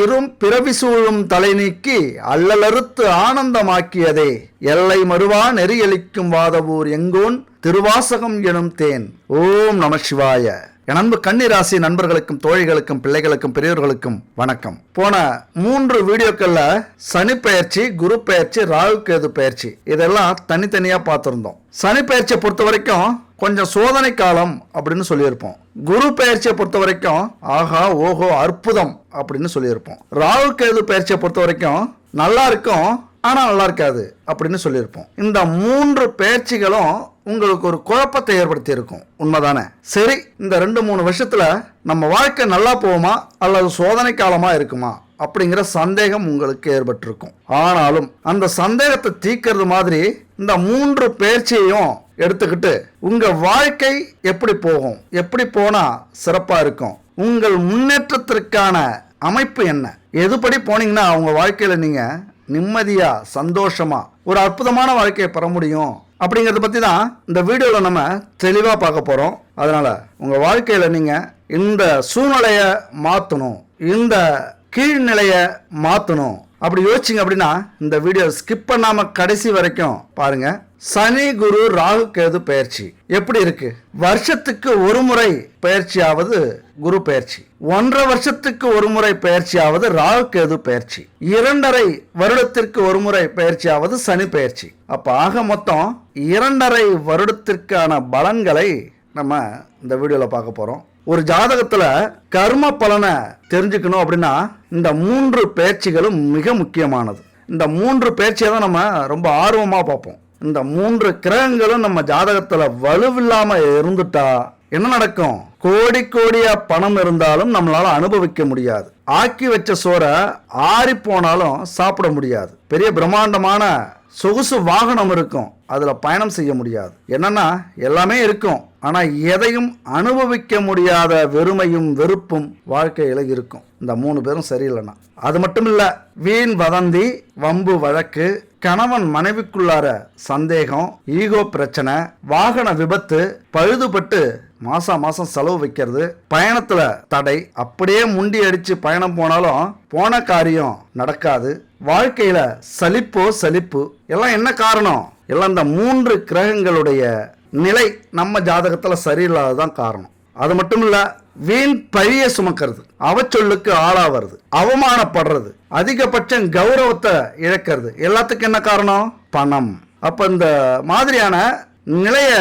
இரும் பிறவி சூழும் தலை நீக்கி அல்லலறுத்து ஆனந்தமாக்கியதே எல்லை மறுவா நெறியளிக்கும் வாதவூர் எங்கோன் திருவாசகம் எனும் தேன். ஓம் நம சிவாய. என் அன்பு கன்னிராசி நண்பர்களுக்கும் தோழிகளுக்கும் பிள்ளைகளுக்கும் பெரியவர்களுக்கும் வணக்கம். போன 3 வீடியோக்கள்ல சனி பெயர்ச்சி, குரு பெயர்ச்சி, ராகு கேது பெயர்ச்சி இதெல்லாம் தனித்தனியா பார்த்திருந்தோம். சனி பெயர்ச்சியை பொறுத்த வரைக்கும் கொஞ்சம் சோதனை காலம் அப்படின்னு சொல்லியிருப்போம். குரு பெயர்ச்சியை பொறுத்த வரைக்கும் ஆஹா ஓஹோ அற்புதம் அப்படின்னு சொல்லியிருப்போம். ராகு கேது பெயர்ச்சியை பொறுத்த வரைக்கும் நல்லா இருக்கும் ஆனா நல்லா இருக்காது அப்படின்னு சொல்லியிருப்போம். இந்த 3 பெயர்ச்சிகளும் உங்களுக்கு ஒரு குழப்பத்தை ஏற்படுத்தி இருக்கும், உண்மைதானே? சரி, இந்த 2-3 வருஷத்துல நம்ம வாழ்க்கை நல்லா போகுமா அல்லது சோதனை காலமா இருக்குமா அப்படிங்கிற சந்தேகம் உங்களுக்கு ஏற்பட்டிருக்கும். ஆனாலும் அந்த சந்தேகத்தை தீர்க்கிறது மாதிரி இந்த 3 பெயர்ச்சியையும் எடுத்துக்கிட்டு உங்க வாழ்க்கை எப்படி போகும், எப்படி போனா சிறப்பா இருக்கும், உங்கள் முன்னேற்றத்திற்கான அமைப்பு என்ன, எதுபடி போனீங்கன்னா உங்க வாழ்க்கையில நீங்க நிம்மதியா சந்தோஷமா ஒரு அற்புதமான வாழ்க்கையை பெற முடியும் அப்படிங்கறத பத்தி தான் இந்த வீடியோல நம்ம தெளிவா பார்க்க போறோம். அதனால உங்க வாழ்க்கையில நீங்க இந்த சூழ்நிலைய மாத்தணும், இந்த கீழ்நிலைய மாத்தணும் அப்படி யோசிச்சிங்க அப்படின்னா இந்த வீடியோ ஸ்கிப் பண்ணாம கடைசி வரைக்கும் பாருங்க. சனி குரு ராகு கேது பெயர்ச்சி எப்படி இருக்கு? வருஷத்துக்கு ஒரு முறை பெயர்ச்சியாவது குரு பெயர்ச்சி, 1.5 வருஷத்துக்கு ஒரு முறை பெயர்ச்சியாவது ராகு கேது பெயர்ச்சி, 2.5 வருடத்திற்கு ஒரு முறை பெயர்ச்சியாவது சனி பெயர்ச்சி. அப்ப ஆக மொத்தம் 2.5 வருடத்திற்கான பலன்களை நம்ம இந்த வீடியோல பார்க்க போறோம். ஒரு ஜாதகத்துல கர்ம பலனை தெரிஞ்சுக்கணும் அப்படின்னா இந்த 3 பெயர்ச்சிகளும் மிக முக்கியமானது. இந்த 3 பெயர்ச்சியை தான் நம்ம ரொம்ப ஆர்வமா பார்ப்போம். இந்த 3 கிரகங்களும் நம்ம ஜாதகத்துல வலுவில்லாம இருந்துட்டா என்ன நடக்கும்? கோடி கோடியா பணம் இருந்தாலும் நம்மளால அனுபவிக்க முடியாது. ஆக்கி வச்ச சோறை ஆறி போனாலும் சாப்பிட முடியாது. பெரிய பிரம்மாண்டமான சொகுசு வாகனம் இருக்கும், அதுல பயணம் செய்ய முடியாது. என்னன்னா எல்லாமே இருக்கும், ஆனா எதையும் அனுபவிக்க முடியாத வெறுமையும் வெறுப்பும் வாழ்க்கையில இருக்கும். இந்த 3 பேரும் சரியில்லைன்னா அது மட்டும் இல்ல, வீண் வதந்தி, வம்பு வழக்கு, கணவன் மனைவிக்குள்ளார சந்தேகம், ஈகோ பிரச்சனை, வாகன விபத்து, பழுதுபட்டு மாசம் செலவு வைக்கிறது, பயணத்துல தடை, அப்படியே முண்டி அடிச்சு பயணம் போனாலும் போன காரியம் நடக்காது, வாழ்க்கையில சலிப்பு எல்லாம் என்ன காரணம்? எல்லாம் இந்த 3 கிரகங்களுடைய நிலை நம்ம ஜாதகத்துல சரியில்லாததான் காரணம். அது மட்டும் இல்ல, வீண் பழிய சுமக்கிறது, அவச்சொல்லுக்கு ஆளாவது, அவமானப்படுறது, அதிகபட்சம் கௌரவத்தை இழக்கிறது, எல்லாத்துக்கும் என்ன காரணம்? பணம். அப்ப இந்த மாதிரியான நிலைய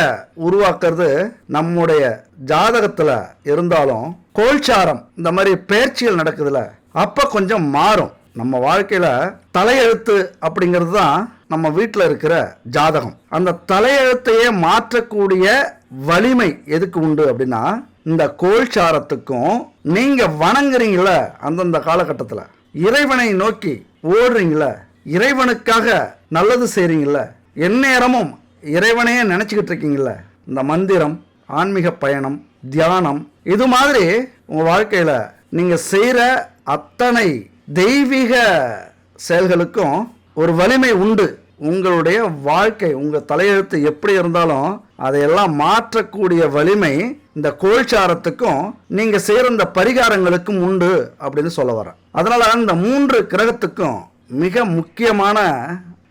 உருவாக்குறது நம்முடைய ஜாதகத்துல இருந்தாலும் கோல்சாரம் இந்த மாதிரி பெயர்ச்சிகள் நடக்குதுல அப்ப கொஞ்சம் மாறும். நம்ம வாழ்க்கையில தலையெழுத்து அப்படிங்கிறது தான் நம்ம வீட்டில் இருக்கிற ஜாதகம். அந்த தலையெழுத்தையே மாற்றக்கூடிய வலிமை எதுக்கு உண்டு அப்படின்னா இந்த கோல்சாரத்துக்கும் நீங்க வணங்குறீங்கள அந்தந்த காலகட்டத்தில் இறைவனை நோக்கி ஓடுறீங்கள, இறைவனுக்காக நல்லது செய்றீங்கள, எந்நேரமும் இறைவனையே நினைச்சுக்கிட்டு இருக்கீங்கள, இந்த மந்திரம், ஆன்மீக பயணம், தியானம் இது மாதிரி உங்க வாழ்க்கையில நீங்க செய்யற அத்தனை தெய்வீக செயல்களுக்கும் ஒரு வலிமை உண்டு. உங்களுடைய வாழ்க்கை, உங்க தலையெழுத்து எப்படி இருந்தாலும் அதையெல்லாம் மாற்றக்கூடிய வலிமை இந்த கோல்சாரத்துக்கும் நீங்க செய்யற இந்த பரிகாரங்களுக்கும் உண்டு அப்படின்னு சொல்ல வரேன். அதனால இந்த 3 கிரகத்துக்கும் மிக முக்கியமான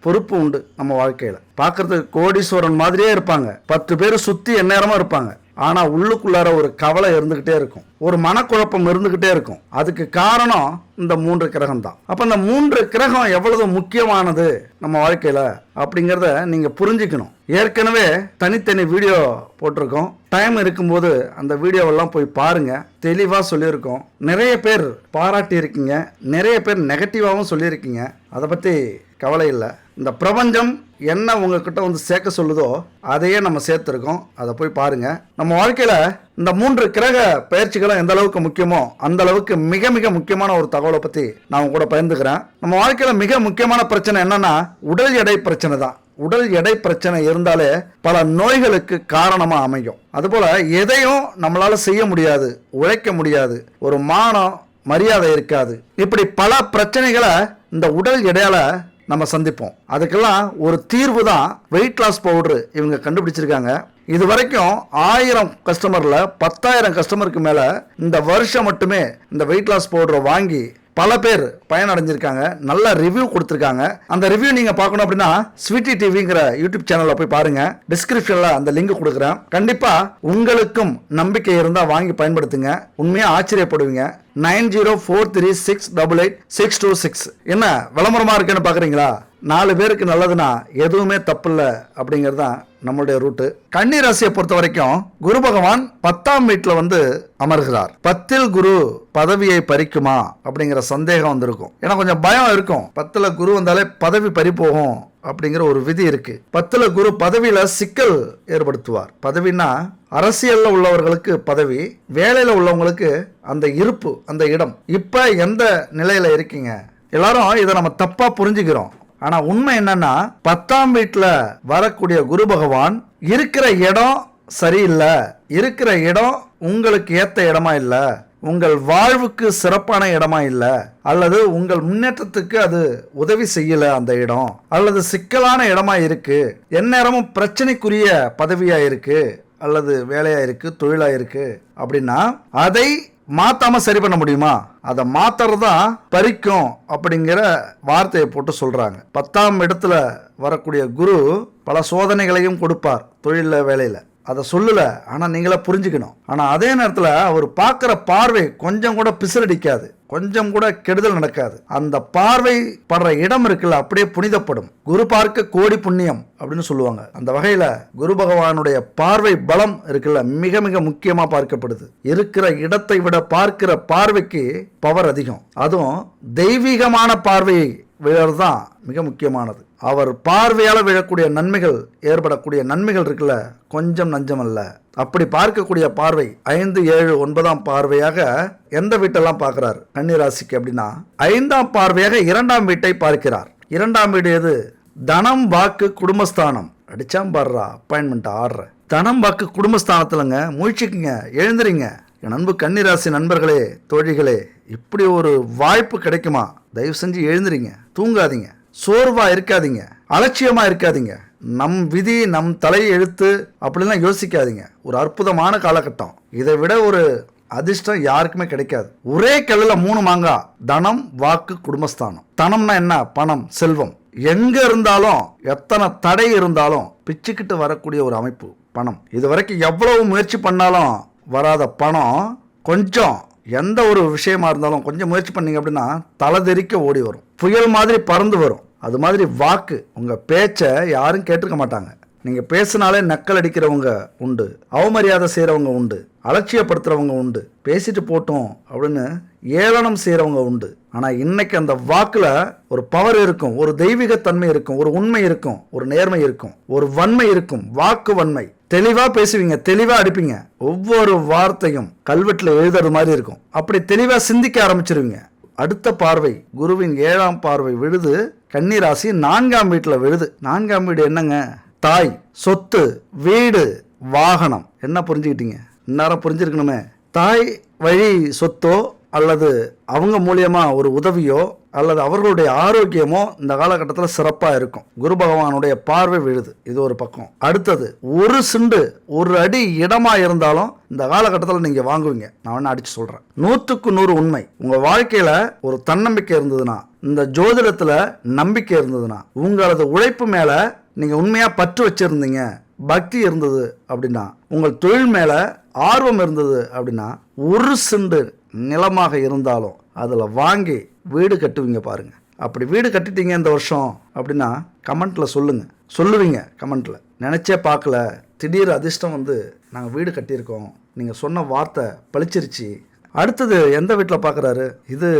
பொறுப்பு உண்டு. நம்ம வாழ்க்கையில பார்க்கறதுக்கு கோடீஸ்வரன் மாதிரியே இருப்பாங்க, 10 பேர் சுத்தி எந்நேரமா இருப்பாங்க, ஆனா உள்ளுக்குள்ளார ஒரு கவலை இருந்துகிட்டே இருக்கும், ஒரு மனக்குழப்பம் இருந்துகிட்டே இருக்கும். அதுக்கு காரணம் இந்த 3 கிரகம் தான். அப்ப இந்த 3 கிரகம் எவ்வளவு முக்கியமானது நம்ம வாழ்க்கையில அப்படிங்கறத நீங்க புரிஞ்சுக்கணும். ஏற்கனவே தனித்தனி வீடியோ போட்டிருக்கோம், டைம் இருக்கும்போது அந்த வீடியோவெல்லாம் போய் பாருங்க, தெளிவா சொல்லியிருக்கோம். நிறைய பேர் பாராட்டி இருக்கீங்க, நிறைய பேர் நெகட்டிவாகவும் சொல்லியிருக்கீங்க. அதை பத்தி கவலை இல்லை. இந்த பிரபஞ்சம் என்ன உங்ககிட்ட வந்து சேர்க்க சொல்லுதோ அதையே நம்ம சேர்த்துருக்கோம், அதை போய் பாருங்க. நம்ம வாழ்க்கையில இந்த 3 கிரக பயிற்சிகளும் எந்த அளவுக்கு முக்கியமோ அந்த அளவுக்கு மிக மிக முக்கியமான ஒரு தகவலை பத்தி நான் கூட பகிர்ந்துக்கிறேன். நம்ம வாழ்க்கையில மிக முக்கியமான பிரச்சனை என்னன்னா உடல் எடை பிரச்சனை தான். உடல் எடை பிரச்சனை இருந்தாலே பல நோய்களுக்கு காரணமா அமையும். அதுபோல எதையும் நம்மளால செய்ய முடியாது, உழைக்க முடியாது, ஒரு மானம் மரியாதை இருக்காது, இப்படி பல பிரச்சனைகளை இந்த உடல் எடையால நம்ம சந்திப்போம். அதுக்கெல்லாம் ஒரு தீர்வு தான் வெயிட் லாஸ் பவுடர் இவங்க கண்டுபிடிச்சிருக்காங்க. இது வரைக்கும் 1000 கஸ்டமர்ல 10,000 கஸ்டமருக்கு மேல இந்த வருஷம் மட்டுமே இந்த வெயிட் லாஸ் பவுடரை வாங்கி பல பேர் பயனடைஞ்சிருக்காங்க, நல்ல ரிவ்யூ கொடுத்துருக்காங்க. அந்த ரிவ்யூ நீங்க பார்க்கணும் அப்படின்னா ஸ்வீட்டி டிவிங்கிற யூடியூப் சேனல்ல போய் பாருங்க. டிஸ்கிரிப்ஷன்ல அந்த லிங்க் கொடுக்குறேன். கண்டிப்பா உங்களுக்கும் நம்பிக்கை இருந்தா வாங்கி பயன்படுத்துங்க. உண்மையா ஆச்சரியப்படுவீங்க. 9043688626. என்ன விளம்பரமா இருக்குன்னு பாக்குறீங்களா? 4 பேருக்கு நல்லதுன்னா எதுவுமே தப்பு இல்லை அப்படிங்கிறது தான் நம்மளுடைய ரூட்டு. கன்னி ராசியை பொறுத்த வரைக்கும் குரு பகவான் 10ஆம் வீட்டுல அமர்கிறார். 10ல் குரு பதவியை பறிக்குமா அப்படிங்கிற சந்தேகம் வந்திருக்கும். ஏன்னா கொஞ்சம் பயம் இருக்கும். 10ல் குரு வந்தாலே பதவி பறி போகும் அப்படிங்கிற ஒரு விதி இருக்கு. 10ல் குரு பதவியில சிக்கல் ஏற்படுத்துவார். பதவினா அரசியல்ல உள்ளவர்களுக்கு பதவி, வேலையில உள்ளவங்களுக்கு அந்த இருப்பு, அந்த இடம். இப்ப எந்த நிலையில இருக்கீங்க? எல்லாரும் இதை நம்ம தப்பா புரிஞ்சுக்கிறோம். ஆனா உண்மை என்னன்னா 10ஆம் வீட்டுல வரக்கூடிய குரு பகவான் இருக்கிற இடம் சரியில்லை, இருக்கிற இடம் உங்களுக்கு ஏத்த இடமா இல்ல, உங்கள் வாழ்வுக்கு சிறப்பான இடமா இல்ல, அல்லது உங்கள் முன்னேற்றத்துக்கு அது உதவி செய்யல அந்த இடம், அல்லது சிக்கலான இடமா இருக்கு, எந்நேரமும் பிரச்சனைக்குரிய பதவியா இருக்கு, அல்லது வேலையா இருக்கு, தொழிலா இருக்கு அப்படின்னா அதை மாத்தாம சரி பண்ண முடியுமா? அதை மாத்துறதுதான் பறிக்கும் அப்படிங்கிற வார்த்தையை போட்டு சொல்றாங்க. 10ஆம் இடத்துல வரக்கூடிய குரு பல சோதனைகளையும் கொடுப்பார் தொழில வேலையில. அதை சொல்லல, ஆனா நீங்களே புரிஞ்சுக்கணும். ஆனா அதே நேரத்தில் அவர் பார்க்கிற பார்வை கொஞ்சம் கூட பிசிறடிக்காது, கொஞ்சம் கூட கெடுதல் நடக்காது. அந்த பார்வை படுற இடம் இருக்குல்ல, அப்படியே புனிதப்படும். குரு பார்க்க கோடி புண்ணியம் அப்படின்னு சொல்லுவாங்க. அந்த வகையில குரு பகவானுடைய பார்வை பலம் இருக்குல்ல, மிக மிக முக்கியமா பார்க்கப்படுது. இருக்கிற இடத்தை விட பார்க்கிற பார்வைக்கு பவர் அதிகம். அதுவும் தெய்வீகமான பார்வையை விழறதுதான் மிக முக்கியமானது. அவர் பார்வையால விழக்கூடிய நன்மைகள், ஏற்படக்கூடிய நன்மைகள் இருக்குல்ல, கொஞ்சம் நஞ்சம் அல்ல. அப்படி பார்க்கக்கூடிய பார்வை 5, 7, 9ஆம் பார்வையாக எந்த வீட்டெல்லாம் பார்க்கிறார் கன்னி ராசிக்கு அப்படின்னா 5ஆம் பார்வையாக 2ஆம் வீட்டை பார்க்கிறார். 2ஆம் வீடு எது? தனம், வாக்கு, குடும்பஸ்தானம். அடிச்சாம் பாடுறா அப்பாயின்மெண்ட் ஆடுற. தனம், வாக்கு, குடும்பஸ்தானத்துலங்க முயற்சிக்குங்க, எழுந்துறீங்க. என் அன்பு கன்னிராசி நண்பர்களே, தோழிகளே, இப்படி ஒரு வாய்ப்பு கிடைக்குமா? தயவு செஞ்சு எழுந்துறீங்க, தூங்காதீங்க, சோர்வா இருக்காதீங்க, அலட்சியமா இருக்காதீங்க. நம் விதி நம் தலை எழுத்து அப்படிலாம் யோசிக்காதீங்க. ஒரு அற்புதமான காலகட்டம். இதை விட ஒரு அதிர்ஷ்டம் யாருக்குமே கிடைக்காது. ஒரே கல்லுல 3 மாங்காய். தனம், வாக்கு, குடும்பஸ்தானம். தனம்னா என்ன? பணம், செல்வம். எங்க இருந்தாலும், எத்தனை தடை இருந்தாலும் பிச்சுக்கிட்டு வரக்கூடிய ஒரு அமைப்பு பணம். இது வரைக்கும் எவ்வளவு முயற்சி பண்ணாலும் வராத பணம், கொஞ்சம் எந்த ஒரு விஷயமா இருந்தாலும் கொஞ்சம் முயற்சி பண்ணீங்க அப்படின்னா தலதெறிக்க ஓடி வரும், புயல் மாதிரி பறந்து வரும். அது மாதிரி வாக்கு, உங்க பேச்சை யாரும் கேட்டுக்க மாட்டாங்க. நீங்க பேசினாலே நக்கல் அடிக்கிறவங்க உண்டு, அவமரியாதை செய்யறவங்க உண்டு, அலட்சியப்படுத்துறவங்க உண்டு, பேசிட்டு போட்டோம் அப்படின்னு ஏளனம் செய்யறவங்க உண்டு. ஆனா இன்னைக்கு அந்த வாக்குல ஒரு பவர் இருக்கும், ஒரு தெய்வீகத்தன்மை இருக்கும், ஒரு உண்மை இருக்கும், ஒரு நேர்மை இருக்கும், ஒரு வன்மை இருக்கும். வாக்கு வன்மை. தெளிவா பேசுவீங்க, தெளிவா அடிப்பீங்க. ஒவ்வொரு வார்த்தையும் கல்வெட்டுல எழுதுறது மாதிரி இருக்கும். அப்படி தெளிவா சிந்திக்க ஆரம்பிச்சிருவீங்க. அடுத்த பார்வை குருவின் 7ஆம் பார்வை விழுது கன்னி ராசி 4ஆம் வீட்டுல விழுது. 4ஆம் வீடு என்னங்க? தாய், சொத்து, வீடு, வாகனம். என்ன புரிஞ்சுக்கிட்டீங்க? இந்நேரம் புரிஞ்சிருக்கணுமே. தாய் வழி சொத்தோ அல்லது அவங்க மூலியமா ஒரு உதவியோ அல்லது அவர்களுடைய ஆரோக்கியமோ இந்த காலகட்டத்தில் சிறப்பாக இருக்கும். குரு பகவானுடைய பார்வை விழுது. இது ஒரு பக்கம். அடுத்தது, ஒரு சிண்டு, ஒரு அடி இடமா இருந்தாலும் இந்த காலகட்டத்தில் நீங்க வாங்குவீங்க. நான் வேணா அடிச்சு சொல்றேன், 100க்கு 100 உண்மை. உங்க வாழ்க்கையில ஒரு தன்னம்பிக்கை இருந்ததுன்னா, இந்த ஜோதிடத்துல நம்பிக்கை இருந்ததுன்னா, உங்களது உழைப்பு மேல நீங்க உண்மையா பற்று வச்சிருந்தீங்க, பக்தி இருந்தது அப்படின்னா, உங்கள் தொழில் மேல ஆர்வம் இருந்தது அப்படின்னா, ஒரு சிண்டு நிலமாக இருந்தாலும் அதில் வாங்கி வீடு கட்டுவீங்க பாருங்க. அப்படி வீடு கட்டிட்டீங்க இந்த வருஷம் அப்படின்னா கமெண்ட்ல சொல்லுவீங்க. கமெண்ட்ல நினைச்சே பார்க்கல, திடீர் அதிர்ஷ்டம் நாங்கள் வீடு கட்டியிருக்கோம், நீங்கள் சொன்ன வார்த்தை பளிச்சிருச்சு. அடுத்தது எந்த வீட்டில் பார்க்குறாரு? இது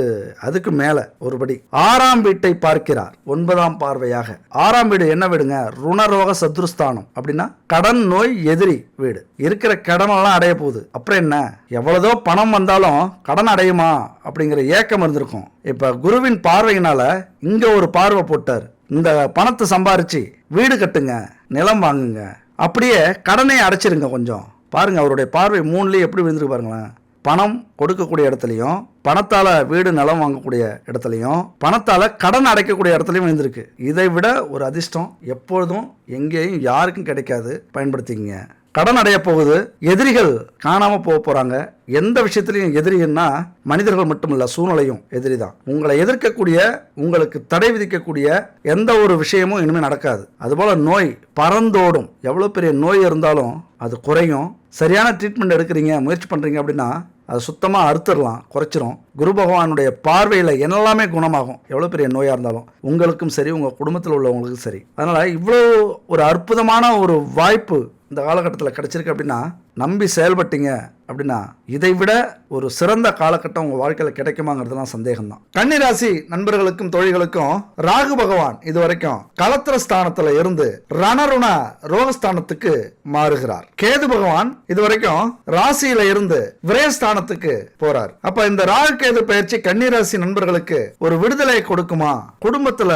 அதுக்கு மேலே ஒருபடி 6ஆம் வீட்டை பார்க்கிறார் 9ஆம் பார்வையாக. 6ஆம் வீடு என்ன வீடுங்க? ருணரோக சத்ருஸ்தானம். அப்படின்னா கடன், நோய், எதிரி வீடு. இருக்கிற கடனெல்லாம் அடைய போகுது. அப்புறம் என்ன, எவ்வளதோ பணம் வந்தாலும் கடன் அடையுமா அப்படிங்கிற ஏக்கம் இருந்திருக்கும். இப்போ குருவின் பார்வையினால இங்கே ஒரு பார்வை போட்டார். இந்த பணத்தை சம்பாரிச்சு வீடு கட்டுங்க, நிலம் வாங்குங்க, அப்படியே கடனை அடைச்சிருங்க. கொஞ்சம் பாருங்க, அவருடைய பார்வை 3லயும் எப்படி விழுந்துருக்கு பாருங்களேன். பணம் கொடுக்கக்கூடிய இடத்துலையும், பணத்தால் வீடு நிலம் வாங்கக்கூடிய இடத்துலையும், பணத்தால் கடன் அடைக்கக்கூடிய இடத்துலையும் விழுந்திருக்கு. இதை விட ஒரு அதிர்ஷ்டம் எப்பொழுதும் எங்கேயும் யாருக்கும் கிடைக்காது. பயன்படுத்திக்கங்க. கடன் அடைய போகுது, எதிரிகள் காணாம போறாங்க. எந்த விஷயத்திலையும் எதிரின்னா மனிதர்கள் மட்டுமல்ல, சூழ்நிலையும் எதிரி தான். உங்களை எதிர்க்கக்கூடிய, உங்களுக்கு தடை விதிக்கக்கூடிய எந்த ஒரு விஷயமும் இனிமேல் நடக்காது. அதுபோல நோய் பறந்தோடும். எவ்வளோ பெரிய நோய் இருந்தாலும் அது குறையும். சரியான ட்ரீட்மெண்ட் எடுக்கிறீங்க, முயற்சி பண்ணுறீங்க அப்படின்னா அது சுத்தமாக அறுத்துடலாம், குறைச்சிரும். குரு பகவானுடைய பார்வையில் எல்லாமே குணமாகும். எவ்வளோ பெரிய நோயாக இருந்தாலும் உங்களுக்கும் சரி, உங்கள் குடும்பத்தில் உள்ளவங்களுக்கும் சரி. அதனால் இவ்வளோ ஒரு அற்புதமான ஒரு வாய்ப்பு இந்த காலகட்டத்தில் கிடைச்சிருக்கு அப்படின்னா நம்பி செயல்பட்டீங்க அப்படின்னா இதை விட ஒரு சிறந்த காலகட்டம் உங்கள் வாழ்க்கையில் கிடைக்குமாங்கிறதுலாம் சந்தேகம்தான். கன்னிராசி நண்பர்களுக்கும் தொழில்களுக்கும் ராகு பகவான் இதுவரைக்கும் களத்திர ஸ்தானத்துல இருந்து ரணருண ரோகஸ்தானத்துக்கு மாறுகிறார். கேது பகவான் இதுவரைக்கும் ராசியில இருந்து விரயஸ்தானத்துக்கு போறார். அப்ப இந்த ராகு கேது பயிற்சி கன்னிராசி நண்பர்களுக்கு ஒரு விடுதலை கொடுக்குமா? குடும்பத்துல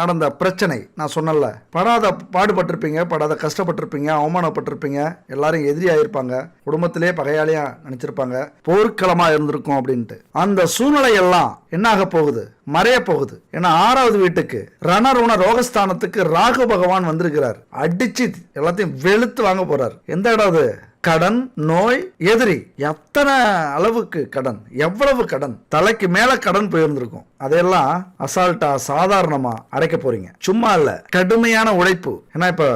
நடந்த பிரச்சனை, நான் சொன்னல, படாத பாடுபட்டிருப்பீங்க, படாத கஷ்டப்பட்டிருப்பீங்க, அவமானப்பட்டிருப்பீங்க, எல்லாரும் எதிரியாயிருப்பாங்க, குடும்பத்திலே பகையாளியா நினைச்சிருப்பாங்க, போர்க்களமா இருந்திருக்கும் அப்படின்ட்டு. அந்த சூழ்நிலை எல்லாம் என்ன ஆக போகுது? மறைய போகுது. ஏன்னா 6வது வீட்டுக்கு ரணருண ரோகஸ்தானத்துக்கு ராகு பகவான் வந்திருக்கிறார். அடிச்சு எல்லாத்தையும் வெளுத்து வாங்க போறார். எந்த இடம்? கடன், நோய், எதிரி. எத்தனை அளவுக்கு கடன், எவ்வளவு கடன், தலைக்கு மேல கடன் போயிருந்திருக்கும். அதையெல்லாம் அசால்ட்டா சாதாரணமா அடைக்க போறீங்க. சும்மா இல்ல, கடுமையான உழைப்பு. ஏன்னா இப்ப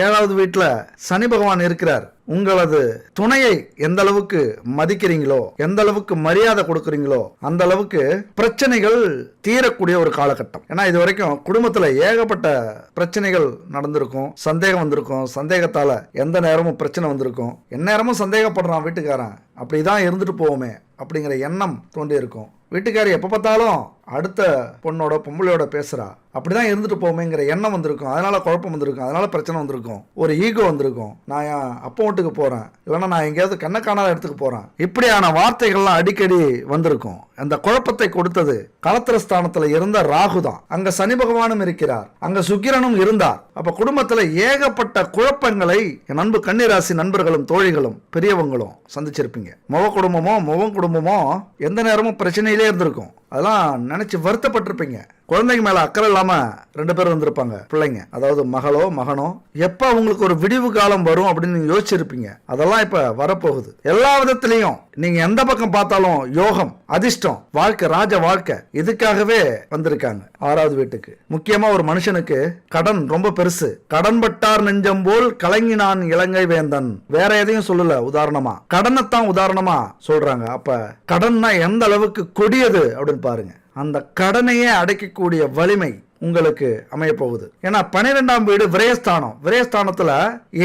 7வது வீட்டுல சனி பகவான் இருக்கிறார். உங்களது துணையை எந்த அளவுக்கு மதிக்கிறீங்களோ, எந்த அளவுக்கு மரியாதை கொடுக்குறீங்களோ அந்த அளவுக்கு பிரச்சனைகள் தீரக்கூடிய ஒரு காலகட்டம். ஏன்னா இது வரைக்கும் குடும்பத்துல ஏகப்பட்ட பிரச்சனைகள் நடந்திருக்கும், சந்தேகம் வந்திருக்கும், சந்தேகத்தால எந்த நேரமும் பிரச்சனை வந்திருக்கும். எந்நேரமும் சந்தேகப்படுறான் வீட்டுக்காரன், அப்படிதான் இருந்துட்டு போவோமே அப்படிங்கிற எண்ணம் தோண்டி இருக்கும். வீட்டுக்காரி எப்ப பார்த்தாலும் அடுத்த பொண்ணோட பொம்பளையோட பேசுறா, அப்படிதான் இருந்துட்டு போமேங்கிற எண்ணம் வந்திருக்கும். அதனால குழப்பம் வந்திருக்கும், அதனால பிரச்சனை வந்திருக்கும், ஒரு ஈகோ வந்திருக்கும். நான் என் அப்பா வீட்டுக்கு போறேன், இல்லைன்னா நான் எங்கேயாவது கண்ண காணாத இடத்துக்கு போறேன், இப்படியான வார்த்தைகள்லாம் அடிக்கடி வந்திருக்கும். அந்த குழப்பத்தை கொடுத்தது களத்திர ஸ்தானத்துல இருந்த ராகு தான். அங்க சனி பகவானும் இருக்கிறார், அங்க சுக்கிரனும் இருந்தார். அப்ப குடும்பத்துல ஏகப்பட்ட குழப்பங்களை என் அன்பு கன்னிராசி நண்பர்களும் தோழிகளும் பெரியவங்களும் சந்திச்சிருப்பீங்க. முகம் குடும்பமோ எந்த நேரமும் பிரச்சனையிலே இருந்திருக்கும். அதெல்லாம் நினைச்சு வருத்தப்பட்டிருப்பீங்க. குழந்தைங்க மேல அக்கறை இல்லாம 2 பேர் வந்திருப்பாங்க, பிள்ளைங்க, அதாவது மகளோ மகனோ. எப்ப அவங்களுக்கு ஒரு விடிவு காலம் வரும் அப்படின்னு நீங்க யோசிச்சிருப்பீங்க. அதெல்லாம் இப்ப வரப்போகுது. எல்லா விதத்திலையும் நீங்க எந்த பக்கம் பார்த்தாலும் யோகம், அதிர்ஷ்டம், வாழ்க்கை, ராஜ வாழ்க்கை, இதுக்காகவே வந்திருக்காங்க 6வது வீட்டுக்கு. முக்கியமா ஒரு மனுஷனுக்கு கடன் ரொம்ப பெருசு. கடன் பட்டார் நெஞ்சம் போல் கலங்கினான் இலங்கை வேந்தன். வேற எதையும் சொல்லல, உதாரணமா கடனைத்தான் உதாரணமா சொல்றாங்க. அப்ப கடன்னா எந்த அளவுக்கு கொடியது அப்படின்னு பாருங்க. அந்த கடனையே அடைக்கக்கூடிய வலிமை உங்களுக்கு அமைய போகுது. ஏன்னா 12ஆம் வீடு விரயஸ்தானம். விரயஸ்தானத்துல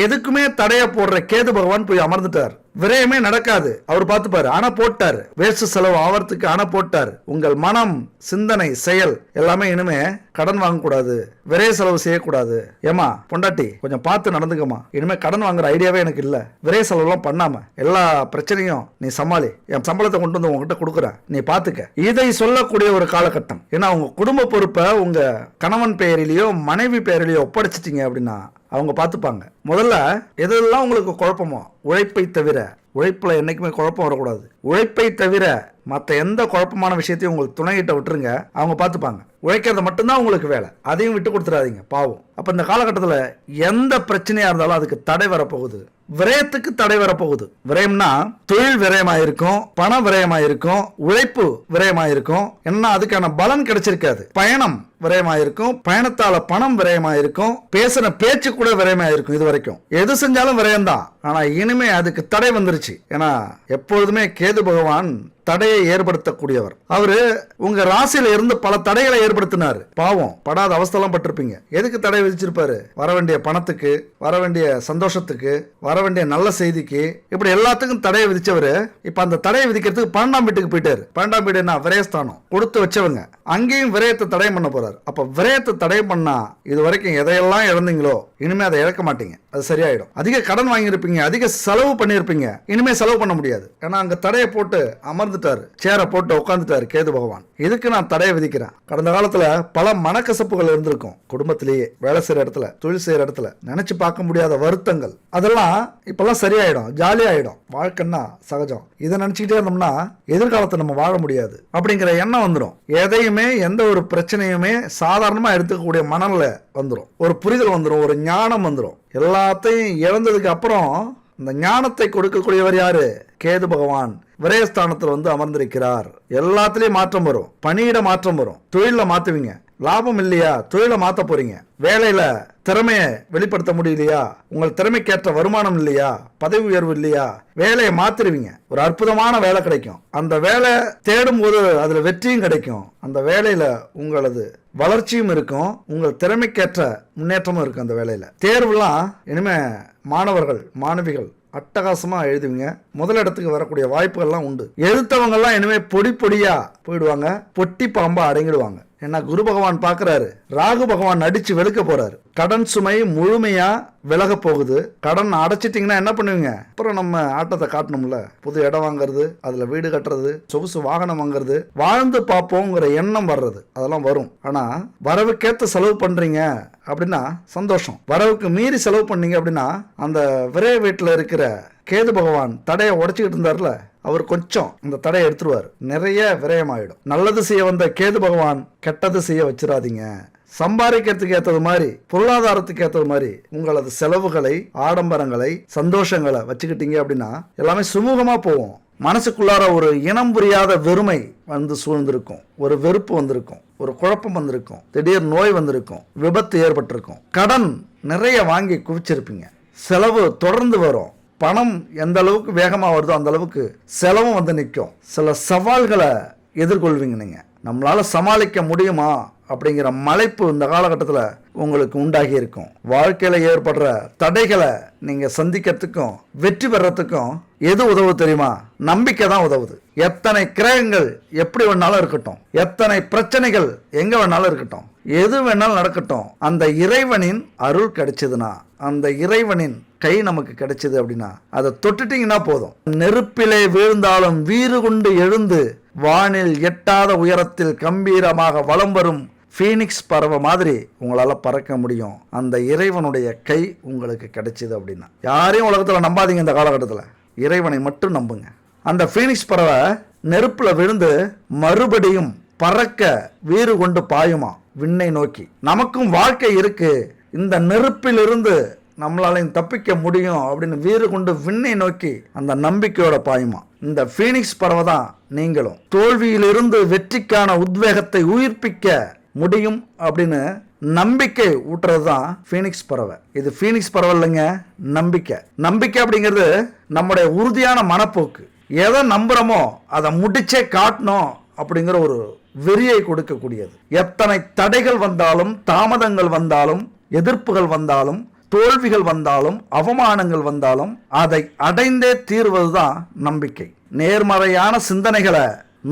எதுக்குமே தடைய போடுற கேது பகவான் போய் அமர்ந்துட்டார். விரயமே நடக்காது, அவர் பார்த்துப்பாரு. ஆனா போட்டாரு, வேஸ்ட் செலவு ஆவறதுக்கு ஆனா போட்டாரு. உங்கள் மனம், சிந்தனை, செயல் எல்லாமே இனிமே கடன் வாங்கக்கூடாது, விரைய செலவு செய்யக்கூடாது. ஏமா பொண்டாட்டி கொஞ்சம் பார்த்து நடந்துக்கமா, இனிமே கடன் வாங்குற ஐடியாவே எனக்கு இல்ல, விரைய செலவுலாம் பண்ணாம எல்லா பிரச்சனையும் நீ சமாளி, என் சம்பளத்தை கொண்டு வந்து உங்ககிட்ட கொடுக்குறேன், நீ பாத்துக்க. இதை சொல்லக்கூடிய ஒரு காலகட்டம். ஏன்னா உங்க குடும்ப பொறுப்பை உங்க கணவன் பெயரிலேயோ மனைவி பெயரிலேயோ ஒப்படைச்சிட்டீங்க அப்படின்னா அவங்க பார்த்துப்பாங்க. முதல்ல எதெல்லாம் உங்களுக்கு குழப்பமோ, உழைப்பை தவிர, உழைப்புல என்னைக்குமே குழப்பம் வரக்கூடாது. உழைப்பை தவிர மற்ற எந்த குழப்பமான விஷயத்தையும் உங்களுக்கு துணைகிட்ட விட்டுருங்க, அவங்க பார்த்துப்பாங்க. உழைக்கிறத மட்டும்தான் உங்களுக்கு வேலை, அதையும் விட்டு கொடுத்துடாதீங்க, பாவம். அப்ப இந்த காலகட்டத்தில் எந்த பிரச்சனையா இருந்தாலும் அதுக்கு தடை வரப்போகுது. விரயத்துக்கு தடை வரப்போகுது. விரயம்னா தொழில் விரயமாயிருக்கும், பண விரயமாயிருக்கும், உழைப்பு விரயமாயிருக்கும். என்ன அதுக்கான பலன் கிடைச்சிருக்காது. பயணம் விரயமாயிருக்கும், பயணத்தால பணம் விரயமாயிருக்கும், பேசின பேச்சு கூட விரயமாயிருக்கும். இது வரைக்கும் எது செஞ்சாலும் விரயம்தான். ஆனா இனிமே அதுக்கு தடை வந்துருச்சு. ஏன்னா எப்பொழுதுமே கேது பகவான் தடையை ஏற்படுத்தக்கூடியவர். அவரு உங்க ராசியில இருந்து பல தடைகளை ஏற்படுத்தினார். பாவம், படாத அவஸ்தெல்லாம் பட்டிருப்பீங்க. எதுக்கு தடை விதிச்சிருப்பாரு? வர வேண்டிய பணத்துக்கு, வர வேண்டிய சந்தோஷத்துக்கு, வர வேண்டிய நல்ல செய்திக்கு, இப்படி எல்லாத்துக்கும் தடையை விதிச்சவரு இப்ப அந்த தடையை விதிக்கிறதுக்கு 12ஆம் வீட்டுக்கு போயிட்டாரு. 12ஆம் வீடு என்ன? விரயஸ்தானம், கொடுத்து வச்சவங்க. அங்கேயும் விரயத்தை தடை பண்ண போறாரு. அப்ப விரயத்தை தடை பண்ணா இது வரைக்கும் எதையெல்லாம் இழந்தீங்களோ இனிமே அதை இழக்க மாட்டீங்க, அது சரியாயிடும். அதிக கடன் வாங்கியிருப்பீங்க, அதிக செலவு பண்ணியிருப்பீங்க, இனிமே செலவு பண்ண முடியாது. ஏன்னா அங்க தடையை போட்டு அமர்ந்துட்டாரு, சேரை போட்டு உட்காந்துட்டாரு கேது பகவான். இதுக்கு நான் தடையை விதிக்கிறேன். கடந்த காலத்துல பல மனக்கசப்புகள் இருந்திருக்கும். குடும்பத்திலேயே, வேலை செய்யற இடத்துல, தொழில் செய்யற இடத்துல நினைச்சு பார்க்க முடியாத வருத்தங்கள், அதெல்லாம் இப்பெல்லாம் சரியாயிடும், ஜாலியாயிடும். வாழ்க்கைன்னா சகஜம். இதை நினைச்சுக்கிட்டே இருந்தோம்னா எதிர்காலத்தை நம்ம வாழ முடியாது அப்படிங்கிற எண்ணம் வந்துடும். எதையுமே, எந்த ஒரு பிரச்சனையுமே சாதாரணமா எடுத்துக்கக்கூடிய மனநிலை வந்துடும், ஒரு புரிதல் வந்துடும், ஒரு ஞானம் வந்துடும். எல்லாத்தையும் இழந்ததுக்கு அப்புறம் இந்த ஞானத்தை கொடுக்கக்கூடியவர் யாரு? கேது பகவான் விரயஸ்தானத்தில் வந்து அமர்ந்திருக்கிறார். எல்லாத்திலையும் மாற்றம் வரும். பணியிட மாற்றம் வரும். தொழில மாத்துவீங்க. லாபம் இல்லையா? தொழிலை மாத்த போறீங்க. வேலையில திறமையை வெளிப்படுத்த முடியலையா? உங்கள் திறமைக்கேற்ற வருமானம் இல்லையா? பதவி உயர்வு இல்லையா? வேலையை மாத்திருவீங்க. ஒரு அற்புதமான வேலை கிடைக்கும். அந்த வேலை தேடும் போது அதுல வெற்றியும் கிடைக்கும். அந்த வேலையில உங்களது வளர்ச்சியும் இருக்கும். உங்கள் திறமைக்கேற்ற முன்னேற்றமும் இருக்கும். அந்த வேலையில தேர்வுலாம் இனிமே மாணவர்கள் மாணவிகள் அட்டகாசமா எழுதுவீங்க. முதலிடத்துக்கு வரக்கூடிய வாய்ப்புகள்லாம் உண்டு. எதிர்த்தவங்க எல்லாம் இனிமே பொடி பொடியா போயிடுவாங்க. பொட்டி பாம்பா அடங்கிடுவாங்க. ஏன்னா குரு பகவான் பாக்குறாரு. ராகு பகவான் அடிச்சு வெளுக்க போறாரு. கடன் சுமை முழுமையா விலக போகுது. கடன் அடைச்சிட்டீங்கன்னா என்ன பண்ணுவீங்க? அப்புறம் நம்ம ஆட்டத்தை காட்டணும்ல. புது இடம் வாங்குறது, அதுல வீடு கட்டுறது, சொகுசு வாகனம் வாங்குறது, வாழ்ந்து பார்ப்போங்கிற எண்ணம் வர்றது, அதெல்லாம் வரும். ஆனா வரவுக்கேற்ற செலவு பண்றீங்க அப்படின்னா சந்தோஷம். வரவுக்கு மீறி செலவு பண்ணீங்க அப்படின்னா அந்த விரைய வீட்டுல இருக்கிற கேது பகவான் தடையை உடைச்சிக்கிட்டு இருந்தார்ல, அவர் கொஞ்சம் அந்த தடையை எடுத்துருவார். நிறைய விரயமாயிடும். நல்லது செய்ய வந்த கேது பகவான் கெட்டது செய்ய வச்சிடாதீங்க. சம்பாதிக்கிறதுக்கு ஏற்றது மாதிரி, பொருளாதாரத்துக்கு ஏற்றது மாதிரி உங்களது செலவுகளை, ஆடம்பரங்களை, சந்தோஷங்களை வச்சுக்கிட்டீங்க அப்படின்னா எல்லாமே சுமூகமா போகும். மனசுக்குள்ளார ஒரு இனம் புரியாத வெறுமை வந்து சூழ்ந்திருக்கும். ஒரு வெறுப்பு வந்திருக்கும். ஒரு குழப்பம் வந்திருக்கும். திடீர் நோய் வந்திருக்கும். விபத்து ஏற்பட்டிருக்கும். கடன் நிறைய வாங்கி குவிச்சிருப்பீங்க. செலவு தொடர்ந்து வரும். பணம் எந்த அளவுக்கு வேகமாக வருதோ அந்த அளவுக்கு செலவும் வந்து நிற்கும். சில சவால்களை எதிர்கொள்வீங்க. நீங்கள் நம்மளால சமாளிக்க முடியுமா அப்படிங்கிற மலைப்பு இந்த காலகட்டத்தில் உங்களுக்கு உண்டாகி இருக்கும். வாழ்க்கையில் ஏற்படுற தடைகளை நீங்கள் சந்திக்கிறதுக்கும் வெற்றி பெறத்துக்கும் எது உதவு தெரியுமா? நம்பிக்கை தான் உதவுது. எத்தனை கிரகங்கள் எப்படி வேணாலும் இருக்கட்டும், எத்தனை பிரச்சனைகள் எங்க வேணாலும் இருக்கட்டும், எது வேணாலும் நடக்கட்டும், அந்த இறைவனின் அருள் கிடைச்சதுன்னா, அந்த இறைவனின் கை நமக்கு கிடைச்சது அப்படின்னா அதை தொட்டுட்டீங்கன்னா போதும். நெருப்பிலே வீழ்ந்தாலும் வீறு கொண்டு எழுந்து வானில் எட்டாத உயரத்தில் கம்பீரமாக வலம் வரும் ஃபீனிக்ஸ் பறவை மாதிரி உங்களால பறக்க முடியும். அந்த இறைவனுடைய கை உங்களுக்கு கிடைச்சது அப்படின்னா யாரையும் உலகத்தில் நம்பாதீங்க. இந்த காலகட்டத்தில் இறைவனை மட்டும் நம்புங்க. அந்த ஃபீனிக்ஸ் பறவை நெருப்புல விழுந்து மறுபடியும் பறக்க வீறு கொண்டு பாயுமா விண்ணை நோக்கி. நமக்கும் வாழ்க்கை இருக்கு. இந்த நெருப்பிலிருந்து நம்மளாலையும் தப்பிக்க முடியும் அப்படின்னு வீறு கொண்டு விண்ணை நோக்கி அந்த நம்பிக்கையோட பாயுமா. இந்த ஃபீனிக்ஸ் பறவை தான் நீங்களும். தோல்வியிலிருந்து வெற்றிக்கான உத்வேகத்தை உயிர்ப்பிக்க முடியும் அப்படின்னு நம்பிக்கை ஊட்டுறது தான் ஃபீனிக்ஸ் பறவை. இது ஃபீனிக்ஸ் பறவை இல்லைங்க, நம்பிக்கை. நம்பிக்கை அப்படிங்கிறது நம்முடைய உறுதியான மனப்போக்கு. எதை நம்புறோமோ அதை முடிச்சே காட்டணும் அப்படிங்கிற ஒரு வெறியை கொடுக்கக்கூடியது. எத்தனை தடைகள் வந்தாலும், தாமதங்கள் வந்தாலும், எதிர்ப்புகள் வந்தாலும், தோல்விகள் வந்தாலும், அவமானங்கள் வந்தாலும் அதை அடைந்தே தீர்வதுதான் நம்பிக்கை. நேர்மறையான சிந்தனைகளை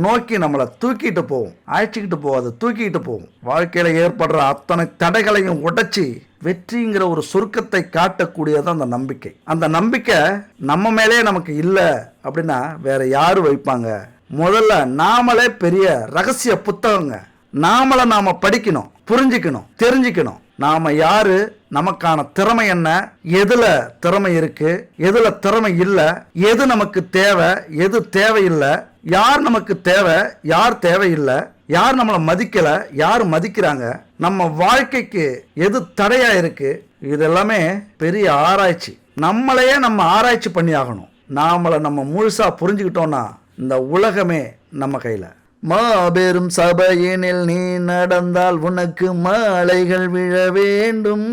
நோக்கி நம்மளை தூக்கிட்டு போகும். அழைச்சிக்கிட்டு போகாது, தூக்கிட்டு போகும். வாழ்க்கையில ஏற்படுற அத்தனை தடைகளையும் உடைச்சி வெற்றிங்கிற ஒரு சுருக்கத்தை காட்டக்கூடியது அந்த நம்பிக்கை. அந்த நம்பிக்கை நம்ம மேலே நமக்கு இல்லை அப்படின்னா வேற யாரு வைப்பாங்க? முதல்ல நாமளே பெரிய ரகசிய புத்தகங்க. நாம படிக்கணும், புரிஞ்சுக்கணும், தெரிஞ்சுக்கணும். நாம யாரு, நமக்கான திறமை என்ன, எதுல திறமை இருக்கு, எதுல திறமை இல்லை, எது நமக்கு தேவை, எது தேவையில்லை, யார் நமக்கு தேவை, யார் தேவையில்லை, யார் நம்மளை மதிக்கல, யார் மதிக்கிறாங்க, நம்ம வாழ்க்கைக்கு எது தடையா இருக்கு, இதெல்லாமே பெரிய ஆராய்ச்சி. நம்மளையே நம்ம ஆராய்ச்சி பண்ணி ஆகணும். நாமளை நம்ம முழுசா புரிஞ்சுக்கிட்டோம்னா இந்த உலகமே நம்ம கையில. மாபெரும் சபையினில் நீ நடந்தால் உனக்கு மாலைகள் விழ வேண்டும்.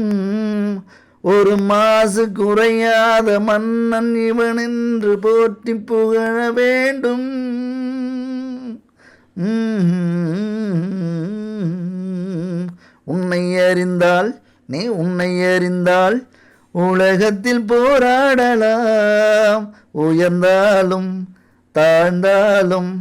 ஒரு மாசு குறையாத மன்னன் இவன் என்று போற்றி புகழ வேண்டும். உன்னை அறிந்தால் நீ உன்னை அறிந்தால் உலகத்தில் போராடலாம். உயர்ந்தாலும் தாழ்ந்தாலும்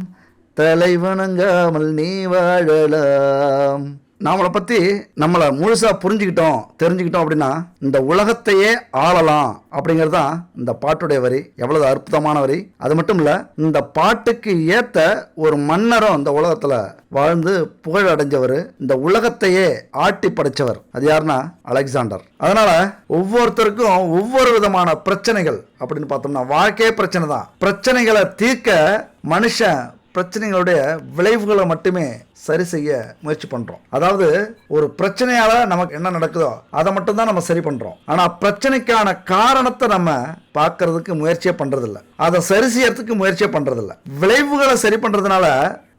தலை வணங்காமல் நீ வாழலாம். நம்மளை பற்றி நம்மளை முழுசாக புரிஞ்சுக்கிட்டோம், தெரிஞ்சுக்கிட்டோம் அப்படின்னா இந்த உலகத்தையே ஆளலாம் அப்படிங்கிறது தான் இந்த பாட்டுடைய வரி. எவ்வளவு அற்புதமான வரி! அது மட்டும் இல்லை, இந்த பாட்டுக்கு ஏற்ற ஒரு மன்னரும் இந்த உலகத்தில் வாழ்ந்து புகழ் அடைஞ்சவர், இந்த உலகத்தையே ஆட்டி படைச்சவர். அது யாருன்னா அலெக்சாண்டர். அதனால ஒவ்வொருத்தருக்கும் ஒவ்வொரு விதமான பிரச்சனைகள் அப்படின்னு பார்த்தோம்னா வாழ்க்கையே பிரச்சனை தான். பிரச்சனைகளை தீர்க்க மனுஷன் பிரச்சனைகளுடைய விளைவுகளை மட்டுமே சரி செய்ய முயற்சி பண்றோம். அதாவது ஒரு பிரச்சனையால நமக்கு என்ன நடக்குதோ அதை மட்டும் தான் நம்ம சரி பண்றோம். ஆனா பிரச்சனைக்கான காரணத்தை நம்ம பார்க்கறதுக்கு முயற்சியே பண்றதில்ல, அதை சரி செய்யறதுக்கு முயற்சியே பண்றதில்ல. விளைவுகளை சரி பண்றதுனால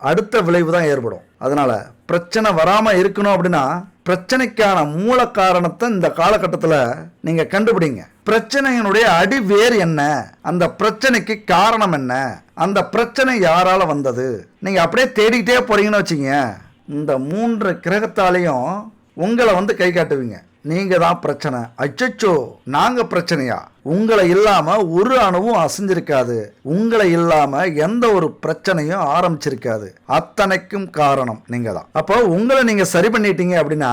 அடுத்த விளைவு தான் ஏற்படும். அதனால பிரச்சனை வராம இருக்கணும் அப்படின்னா பிரச்சனைக்கான மூல காரணத்தை இந்த காலகட்டத்தில் நீங்க கண்டுபிடிங்க. பிரச்சனையினுடைய அடி வேர் என்ன, அந்த பிரச்சனைக்கு காரணம் என்ன, அந்த பிரச்சனை யாரால வந்தது, நீங்க அப்படியே தேடிக்கிட்டே போறீங்கன்னு வச்சுங்க, இந்த 3 கிரகத்தாலையும் உங்களை கை காட்டுவீங்க. நீங்க தான் பிரச்சனை, அச்சச்சோ நாங்க பிரச்சனையா, உங்களை இல்லாம ஒரு அணுவும் அசைஞ்சிருக்காது, உங்களை இல்லாம எந்த ஒரு பிரச்சனையும் ஆரம்பிச்சிருக்காது, அத்தனைக்கும் காரணம் நீங்க தான். அப்போ உங்களை நீங்க சரி பண்ணிட்டீங்க அப்படின்னா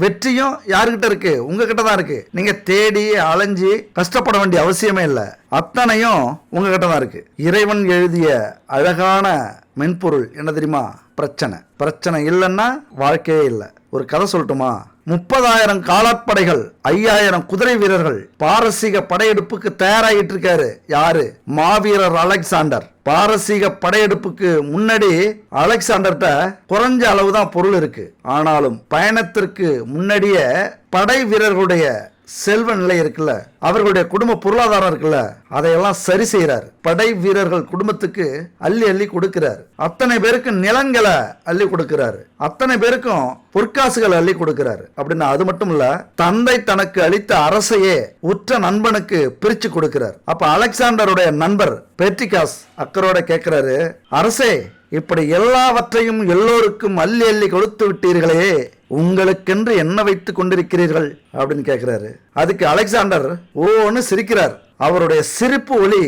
வெற்றியும் யாருக்கிட்ட இருக்கு, உங்ககிட்ட தான் இருக்கு. நீங்க தேடி அலைஞ்சி கஷ்டப்பட வேண்டிய அவசியமே இல்லை, அத்தனையும் உங்ககிட்ட தான் இருக்கு. இறைவன் எழுதிய அழகான மென்பொருள் என்ன தெரியுமா? பிரச்சனை. பிரச்சனை இல்லைன்னா வாழ்க்கையே இல்லை. ஒரு கதை சொல்லட்டுமா? 30,000 காலாட்படைகள், 5,000 குதிரை வீரர்கள் பாரசீக படையெடுப்புக்கு தயாராகிட்டு இருக்காரு. யாரு? மாவீரர் அலெக்சாண்டர். பாரசீக படையெடுப்புக்கு முன்னாடி அலெக்சாண்டர்கிட்ட குறைஞ்ச அளவுதான் பொருள் இருக்கு. ஆனாலும் பயணத்திற்கு முன்னாடியே படை வீரர்களுடைய செல்வ நிலை இருக்குல்ல, அவர்களுடைய குடும்ப பொருளாதாரம் இருக்குல்ல, அதையெல்லாம் சரி செய்யறார். படை வீரர்கள் குடும்பத்துக்கு அள்ளி அள்ளி கொடுக்கிறார். அத்தனை பேருக்கு நிலங்களை அள்ளி கொடுக்கிறாரு, அத்தனை பேருக்கும் பொற்காசுகள் அள்ளி கொடுக்கிறாரு. அப்படின்னா அது மட்டும் இல்ல, தந்தை தனக்கு அளித்த அரசையே உற்ற நண்பனுக்கு பிரிச்சு கொடுக்கிறார். அப்ப அலெக்சாண்டருடைய நண்பர் பெர்டிகாஸ் அக்கரோட கேட்கிறாரு, அரசே இப்படி எல்லாவற்றையும் எல்லோருக்கும் அள்ளி அள்ளி கொடுத்து விட்டீர்களே, உங்களுக்கென்று என்ன வைத்துக் கொண்டிருக்கிறீர்கள் அப்படின்னு கேட்கிறாரு. அதுக்கு அலெக்சாண்டர் ஓன்னு சிரிக்கிறார். அவருடைய சிரிப்பு ஒலி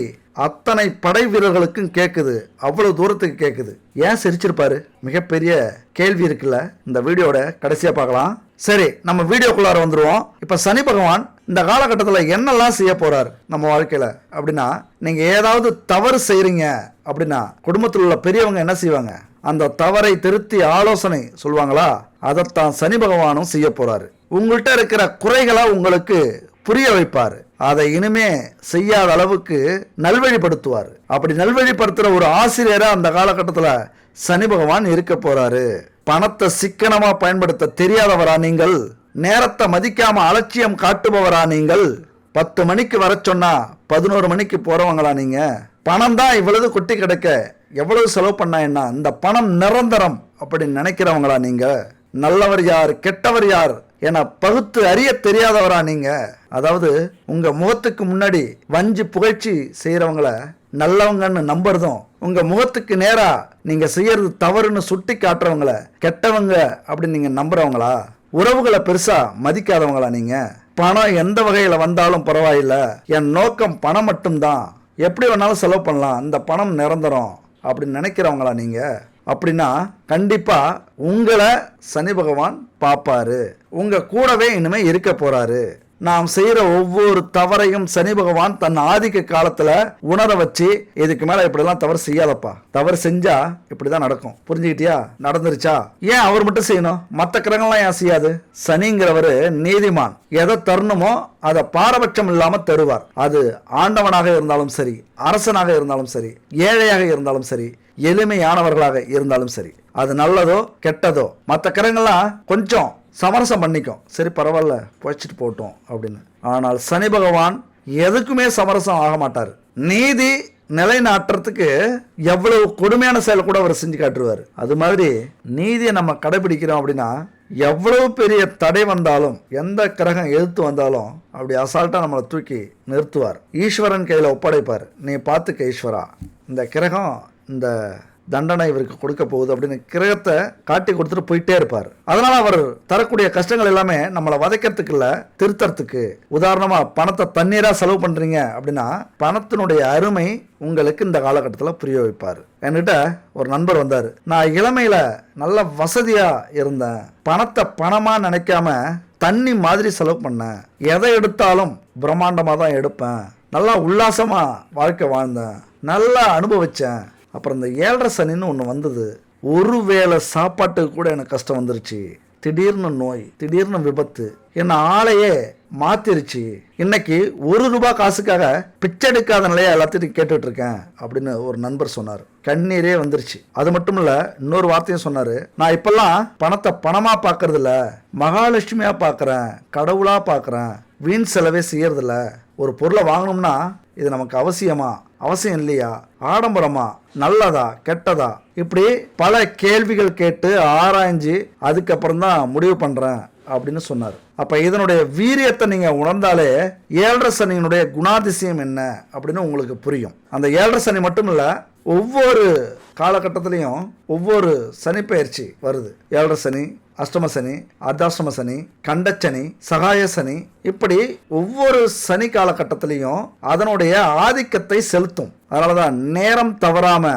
அத்தனை படை வீரர்களுக்கும் கேட்குது, அவ்வளவு தூரத்துக்கு கேட்குது. ஏன் சிரிச்சிருப்பாரு? மிகப்பெரிய கேள்வி இருக்குல்ல. இந்த வீடியோட கடைசியா பார்க்கலாம். சரி, நம்ம வீடியோக்குள்ளார வந்துருவோம். இப்ப சனி பகவான் இந்த காலகட்டத்தில் என்னெல்லாம் செய்ய போறார் நம்ம வாழ்க்கையில அப்படின்னா, நீங்க ஏதாவது தவறு செய்றீங்க அப்படின்னா குடும்பத்தில் உள்ள பெரியவங்க என்ன செய்வாங்க? அந்த தவறை திருத்தி ஆலோசனை சொல்லுவாங்களா? அதைத்தான் சனி பகவானும் செய்ய போறாரு. உங்கள்கிட்ட இருக்கிற குறைகளை உங்களுக்கு புரிய வைப்பாரு. அதை இனிமே செய்யாத அளவுக்கு நல்வழிப்படுத்துவார். அப்படி நல்வழிப்படுத்துற ஒரு ஆசிரியரா அந்த காலகட்டத்தில் சனி பகவான் இருக்க போறாரு. பணத்தை சிக்கனமா பயன்படுத்த தெரியாதவரா நீங்கள்? நேரத்தை மதிக்காம அலட்சியம் காட்டுபவரா நீங்கள்? 10 மணிக்கு வர சொன்னா 11 மணிக்கு போறவங்களா நீங்க? பணம் தான் இவ்வளவு கொட்டி கிடக்க எவ்வளவு செலவு பண்ணா என்ன, இந்த பணம் நிரந்தரம் அப்படின்னு நினைக்கிறவங்களா நீங்க? நல்லவர் யார் கெட்டவர் யார் என பகுத்து அறிய தெரியாதவரா நீங்க? அதாவது உங்க முகத்துக்கு முன்னாடி வஞ்சி புகழ்ச்சி செய்யறவங்கள நல்லவங்கன்னு நம்புறதும், உங்க முகத்துக்கு நேரா நீங்க செய்யறது தவறுன்னு சுட்டி காட்டுறவங்கள கெட்டவங்க அப்படின்னு நீங்க நம்புறவங்களா? உறவுகளை பெருசா மதிக்காதவங்களா நீங்க? பணம் எந்த வகையில வந்தாலும் பரவாயில்ல, என் நோக்கம் பணம் மட்டும்தான், எப்படி வேணாலும் செலவு பண்ணலாம், இந்த பணம் நிரந்தரம் அப்படின்னு நினைக்கிறவங்களா நீங்க? அப்படின்னா கண்டிப்பா உங்களை சனி பகவான் பாப்பாரு, உங்க கூடவே இனிமே இருக்க போறாரு. நாம் செய்யற ஒவ்வொரு தவறையும் சனி பகவான் தன் ஆதிக்க காலத்துல உணர வச்சு, இதுக்கு மேல இப்படிலாம் தவறு செய்யாதப்பா, தவறு செஞ்சா இப்படிதான் நடக்கும், புரிஞ்சுக்கிட்டியா? நடந்துருச்சா? ஏன் அவர் மட்டும் செய்யணும், மற்ற கிரகங்கள்லாம் ஏன் செய்யாது? சனிங்கிறவரு நீதிமான், எதை தரணுமோ அதை பாரபட்சம் இல்லாம தருவார். அது ஆண்டவனாக இருந்தாலும் சரி, அரசனாக இருந்தாலும் சரி, ஏழையாக இருந்தாலும் சரி, எளிமையானவர்களாக இருந்தாலும் சரி, அது நல்லதோ கெட்டதோ, மற்ற கிரகங்கள்லாம் கொஞ்சம் சமரசம் பண்ணிக்கும், சரி பரவாயில்ல போய்ச்சிட்டு போட்டோம் அப்படின்னு. ஆனால் சனி பகவான் எதுக்குமே சமரசம் ஆக மாட்டார். நீதி நிலைநாட்டுறதுக்கு எவ்வளவு கொடுமையான செயல் கூட அவர் செஞ்சு காட்டுருவார். அது மாதிரி நீதியை நம்ம கடைபிடிக்கிறோம் அப்படின்னா எவ்வளவு பெரிய தடை வந்தாலும், எந்த கிரகம் எதிர்த்து வந்தாலும் அப்படி அசால்ட்டா நம்மளை தூக்கி நிறுத்துவார். ஈஸ்வரன் கையில ஒப்படைப்பார். நீ பார்த்துக்க ஈஸ்வரா, இந்த கிரகம் இந்த தண்டனை இவருக்கு கொடுக்க போகுது அப்படின்னு கிரகத்தை காட்டி கொடுத்துட்டு போயிட்டே இருப்பார். அதனால அவர் தரக்கூடிய கஷ்டங்கள் எல்லாமே நம்மளை வதைக்கிறதுக்கு இல்ல, திருத்தறதுக்கு. உதாரணமா பணத்தை தண்ணீரா செலவு பண்றீங்க அப்படின்னா பணத்தினுடைய அருமை உங்களுக்கு இந்த காலகட்டத்தில் புரிய வைப்பார். என்கிட்ட ஒரு நண்பர் வந்தார். நான் இளமையில நல்ல வசதியா இருந்தேன், பணத்தை பணமா நினைக்காம தண்ணி மாதிரி செலவு பண்ணேன், எதை எடுத்தாலும் பிரம்மாண்டமா தான் எடுப்பேன், நல்லா உல்லாசமா வாழ்க்கை வாழ்ந்தேன், நல்லா அனுபவிச்சேன். அப்புறம் இந்த 7.5 சனின்னு ஒன்று வந்தது. ஒரு வேளை சாப்பாட்டுக்கு கூட எனக்கு கஷ்டம் வந்துருச்சு. திடீர்னு நோய், திடீர்னு விபத்து, என்னை ஆளையே மாத்திருச்சு. இன்னைக்கு ₹1 காசுக்காக பிச்சை எடுக்காத நிலையை எல்லாத்தையும் கேட்டுட்டு இருக்கேன் அப்படின்னு ஒரு நண்பர் சொன்னார். கண்ணீரே வந்துருச்சு. அது மட்டும் இல்ல, இன்னொரு வார்த்தையும் சொன்னாரு. நான் இப்பெல்லாம் பணத்தை பணமா பாக்குறது இல்ல, மகாலட்சுமியா பாக்குறேன், கடவுளா பாக்குறேன், வீண் செலவே செய்யறதில்ல. ஒரு பொருளை வாங்கணும்னா இது நமக்கு அவசியம் இல்லையா, ஆடம்பரமா, நல்லதா கெட்டதா, இப்படி பல கேள்விகள் கேட்டு ஆராய்ஞ்சு அதுக்கப்புறம் தான் முடிவு பண்றேன் அப்படின்னு சொன்னார். அப்ப இதனுடைய வீரியத்தை நீங்க உணர்ந்தாலே 7.5 சனியினுடைய குணாதிசயம் என்ன அப்படின்னு உங்களுக்கு புரியும். அந்த 7.5 சனி மட்டும் இல்ல, ஒவ்வொரு காலகட்டத்திலையும் ஒவ்வொரு சனி பயிற்சி வருது. 7.5 சனி, அஷ்டம சனி, அர்த்தாஷ்டம சனி, கண்டச்சனி, சகாய சனி, இப்படி ஒவ்வொரு சனி காலகட்டத்திலையும் அதனுடைய ஆதிக்கத்தை செலுத்தும். அதனாலதான் நேரம் தவறாம,